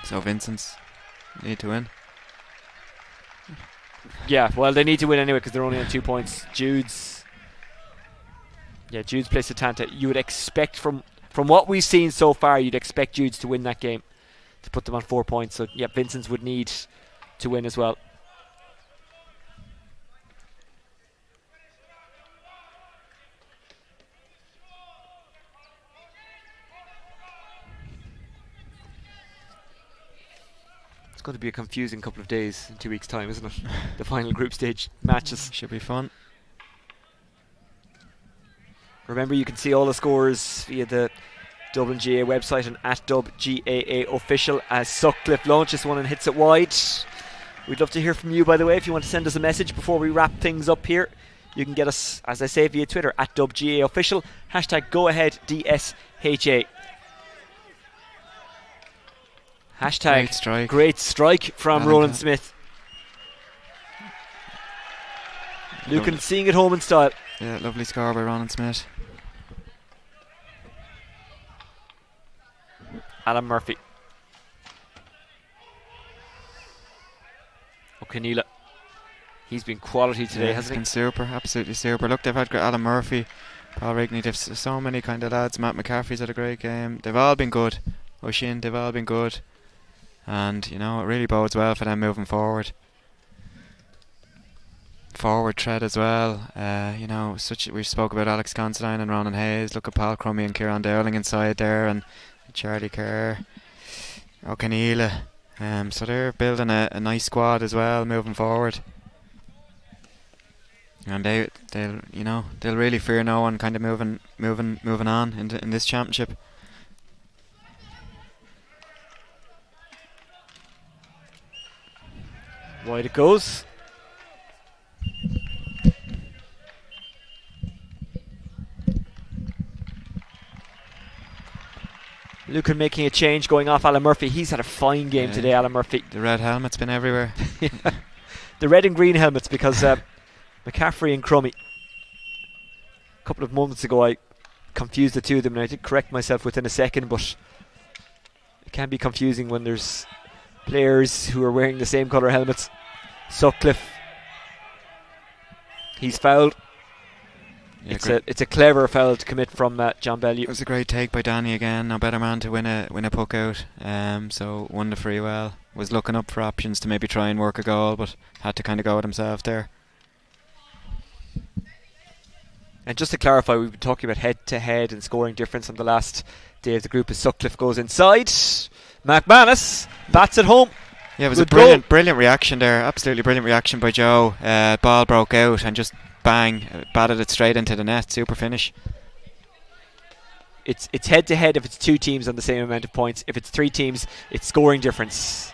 A: So Vincent's need to win.
B: Yeah, well, they need to win anyway because they're only on 2 points. Jude's plays Setanta. You would expect from what we've seen so far, you'd expect Jude's to win that game to put them on 4 points. So yeah, Vincent's would need to win as well. It's going to be a confusing couple of days in 2 weeks' time, isn't it? The final group stage matches.
A: Should be fun.
B: Remember, you can see all the scores via the Dublin GA website and at DubGAA official as Sutcliffe launches one and hits it wide. We'd love to hear from you, by the way. If you want to send us a message before we wrap things up here, You can get us, as I say, via Twitter at DubGAOfficial, hashtag GoAheadDSHA. Hashtag great strike from Roland Smith. Lucan seeing it home in style.
A: Yeah, lovely score by Roland Smith.
B: Alan Murphy. O'Keneela. He's been quality today, hasn't he?
A: He's been super, absolutely super. Look, they've had Alan Murphy, Paul Rigney, they've so many kind of lads. Matt McCaffrey's had a great game. They've all been good. O'Shea, they've all been good. And, you know, it really bodes well for them moving forward. Forward tread as well. You know, we spoke about Alex Considine and Ronan Hayes. Look at Paul Crummy and Kieron Dowling inside there, and Charlie Kerr, O'Keneela. So they're building a nice squad as well moving forward. And they'll really fear no one kind of moving on in this championship.
B: Wide it goes. Lucan making a change, going off Alan Murphy. He's had a fine game today, Alan Murphy.
A: The red helmet's been everywhere.
B: The red and green helmets, because McCaffrey and Crummy. A couple of moments ago I confused the two of them, and I did correct myself within a second, but it can be confusing when there's players who are wearing the same colour helmets. Sutcliffe, he's fouled. Yeah, it's a clever foul to commit from John Bellew.
A: It was a great take by Danny again. No better man to win a puck out. So won the free well. Was looking up for options to maybe try and work a goal, but had to kind of go at himself there.
B: And just to clarify, we've been talking about head-to-head and scoring difference on the last day of the group as Sutcliffe goes inside. McManus bats it home.
A: Yeah, it was a brilliant reaction there. Absolutely brilliant reaction by Joe. Ball broke out and just bang, batted it straight into the net. Super finish.
B: It's head-to-head if it's two teams on the same amount of points. If it's three teams, it's scoring difference.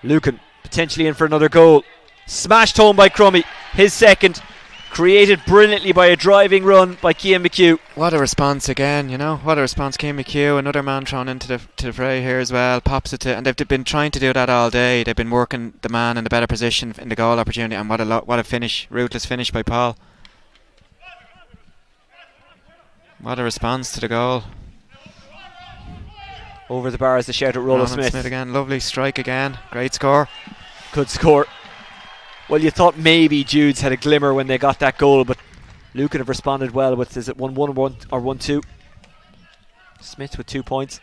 B: Lucan potentially in for another goal. Smashed home by Crummy. His second. Created brilliantly by a driving run by Cian McHugh.
A: What a response again, you know. What a response. Cian McHugh, another man thrown into the fray here as well. Pops it to, and they've been trying to do that all day. They've been working the man in the better position in the goal opportunity, and what a finish. Ruthless finish by Paul. What a response to the goal.
B: Over the bar is the shout at Roland Smith
A: again. Lovely strike again. Great score.
B: Good score. Well, you thought maybe Judes had a glimmer when they got that goal, but Lucan have responded well with, is it 1-1 or 1-2? Smith with 2 points.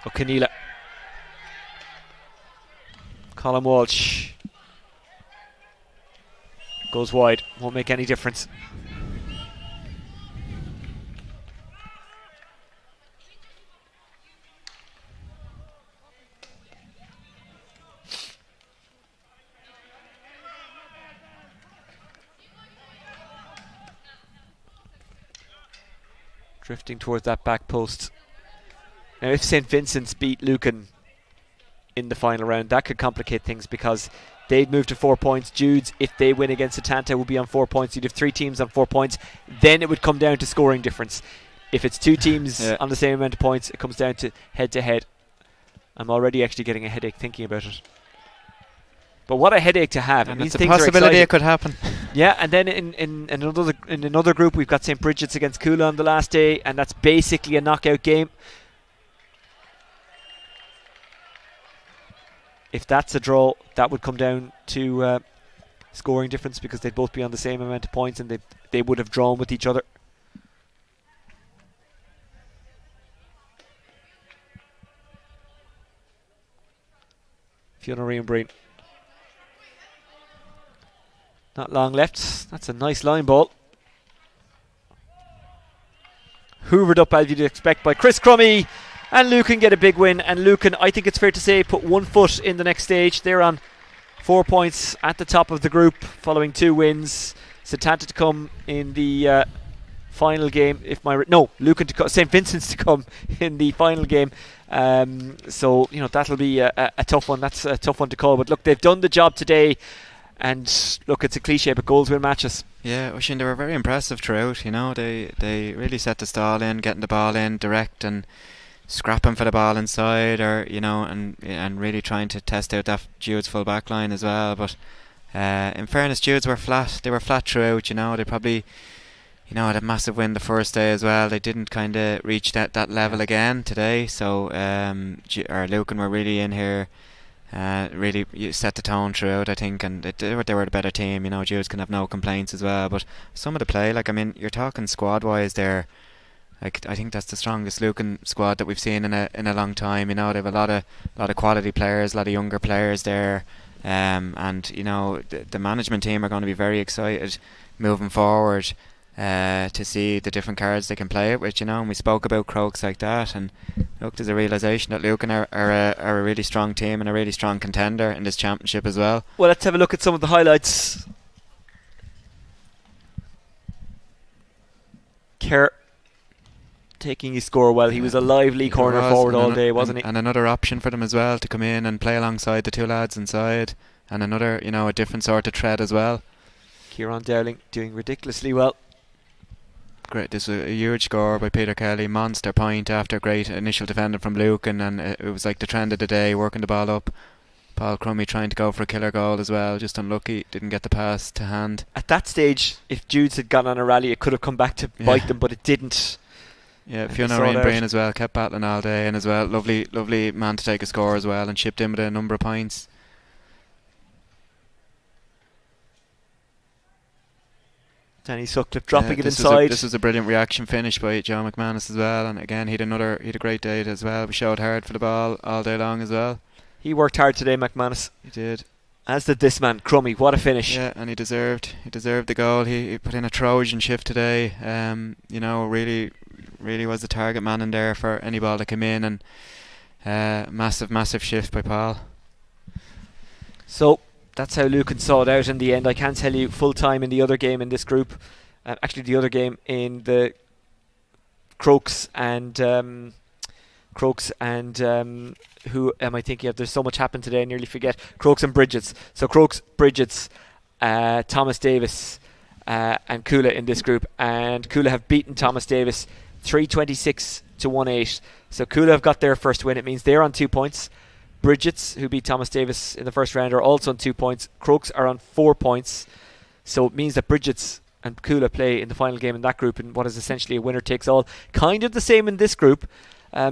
B: O'Keneela. Colin Walsh. Goes wide. Won't make any difference. Drifting towards that back post. Now, if St. Vincent's beat Lucan in the final round, that could complicate things because they'd move to 4 points. Judes, if they win against Setanta, will be on 4 points. You'd have three teams on 4 points. Then it would come down to scoring difference. If it's two teams on the same amount of points, it comes down to head-to-head. I'm already actually getting a headache thinking about it. But what a headache to have.
A: And
B: it means
A: it's a possibility it could happen.
B: Yeah, and then in another group we've got St. Bridget's against Coola on the last day, and that's basically a knockout game. If that's a draw, that would come down to scoring difference because they'd both be on the same amount of points and they would have drawn with each other. Fiona Rian Breen. Not long left. That's a nice line ball. Hoovered up as you'd expect by Chris Crummy. And Lucan get a big win. And Lucan, I think it's fair to say, put 1 foot in the next stage. They're on 4 points at the top of the group following 2 wins. Setanta to come in the final game. Lucan to St Vincent's to come in the final game. So that'll be a tough one. That's a tough one to call. But look, they've done the job today. And look, it's a cliche, but goals win matches.
A: Yeah, Oisín, they were very impressive throughout. They really set the stall in, getting the ball in direct and scrapping for the ball inside, or and really trying to test out that Judes full back line as well. But in fairness, Judes were flat. They were flat throughout. They probably had a massive win the first day as well. They didn't kind of reach that level again today. So Lucan were really in here. Really set the tone throughout, I think, and they were the better team. Judes can have no complaints as well. But some of the play, you're talking squad-wise there. I think that's the strongest Lucan squad that we've seen in a long time. They have a lot of quality players, a lot of younger players there, and the management team are going to be very excited moving forward to see the different cards they can play it with. And we spoke about Crokes like that, and look, there's a realisation that Lucan are a really strong team and a really strong contender in this championship as well.
B: Well, let's have a look at some of the highlights. Kerr taking his score well. He was a lively corner forward all day, wasn't he?
A: And another option for them as well to come in and play alongside the two lads inside, and another a different sort of threat as well.
B: Kieron Dowling doing ridiculously well.
A: Great, this was a huge score by Peter Kelly, monster point after great initial defending from Lucan, and it was like the trend of the day, working the ball up. Paul Crummy trying to go for a killer goal as well, just unlucky, didn't get the pass to hand.
B: At that stage, if Judes had gone on a rally, it could have come back to bite them, but it didn't.
A: Yeah, Fiona Ryan Breen as well, kept battling all day, and as well, lovely man to take a score as well, and chipped in with a number of points.
B: Danny Sutcliffe dropping it inside.
A: This was a brilliant reaction finish by John McManus as well, and again he had a great day as well. We showed hard for the ball all day long as well.
B: He worked hard today, McManus.
A: He did.
B: As did this man, Crummy. What a finish!
A: Yeah, and he deserved the goal. He put in a Trojan shift today. Really was the target man in there for any ball that came in, and massive shift by Paul.
B: So that's how Lucan saw it out in the end. I can't tell you full time in the other game in this group. Actually, the other game in the Crokes and who am I thinking of? There's so much happened today, I nearly forget. Crokes and Bridget's. So Crokes, Bridget's, Thomas Davis, and Kula in this group, and Kula have beaten Thomas Davis 326 to 1-8. So Kula have got their first win. It means they're on 2 points. Bridget's, who beat Thomas Davis in the first round, are also on 2 points. Crokes are on 4 points. So it means that Bridget's and Kula play in the final game in that group in what is essentially a winner takes all. Kind of the same in this group.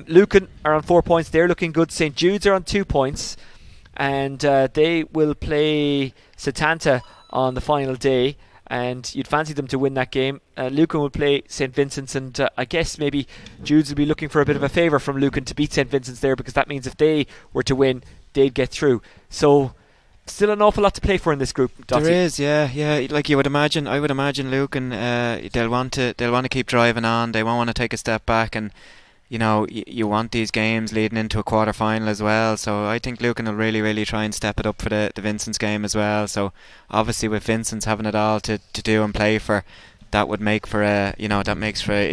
B: Lucan are on 4 points. They're looking good. St Jude's are on 2 points. And they will play Setanta on the final day. And you'd fancy them to win that game. Lucan will play St Vincent's, and I guess maybe Judes will be looking for a bit of a favour from Lucan to beat St Vincent's there, because that means if they were to win, they'd get through. So still an awful lot to play for in this group, Dottie.
A: There is, yeah. Like I would imagine Lucan, they'll want to keep driving on. They won't want to take a step back, and you want these games leading into a quarter final as well. So I think Lucan will really try and step it up for the Vincent's game as well. So obviously with Vincent's having it all to do and play for, that would make for a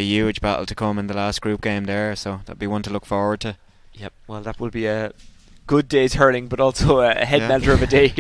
A: huge battle to come in the last group game there. So that'd be one to look forward to.
B: Yep. Well, that will be a good day's hurling, but also a head melter of a day.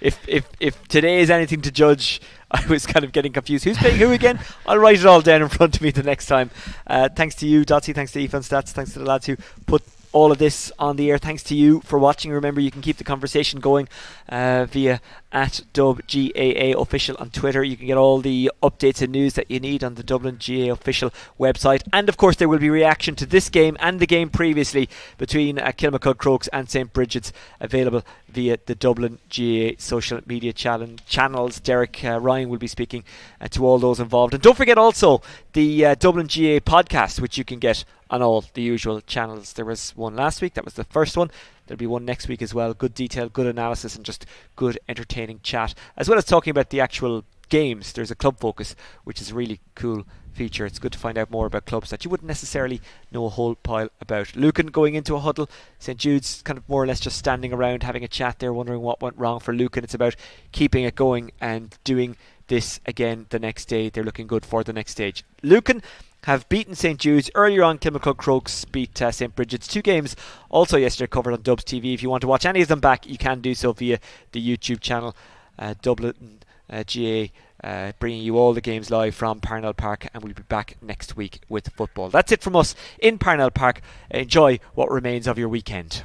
B: If today is anything to judge, I was kind of getting confused. Who's playing who again? I'll write it all down in front of me the next time. Thanks to you, Dotsie. Thanks to Aoife Stats. Thanks to the lads who put all of this on the air. Thanks to you for watching. Remember, you can keep the conversation going via @DubGAA official on Twitter. You can get all the updates and news that you need on the Dublin GAA official website. And of course, there will be reaction to this game and the game previously between Kilmacud Crokes and St Bridget's available via the Dublin GAA social media channels. Derek Ryan will be speaking to all those involved. And don't forget also the Dublin GAA podcast, which you can get on all the usual channels. There was one last week, that was the first one. There'll be one next week as well. Good detail, good analysis, and just good entertaining chat, as well as talking about the actual games. There's a club focus, which is a really cool feature. It's good to find out more about clubs that you wouldn't necessarily know a whole pile about. Lucan going into a huddle. St Jude's kind of more or less just standing around having a chat there, wondering what went wrong for Lucan. It's about keeping it going and doing this again the next day. They're looking good for the next stage. Lucan have beaten St Jude's. Earlier on, Kilmacud Crokes beat St Bridget's. 2 games also yesterday covered on Dubs TV. If you want to watch any of them back, you can do so via the YouTube channel. Dublin GA bringing you all the games live from Parnell Park, and we'll be back next week with football. That's it from us in Parnell Park. Enjoy what remains of your weekend.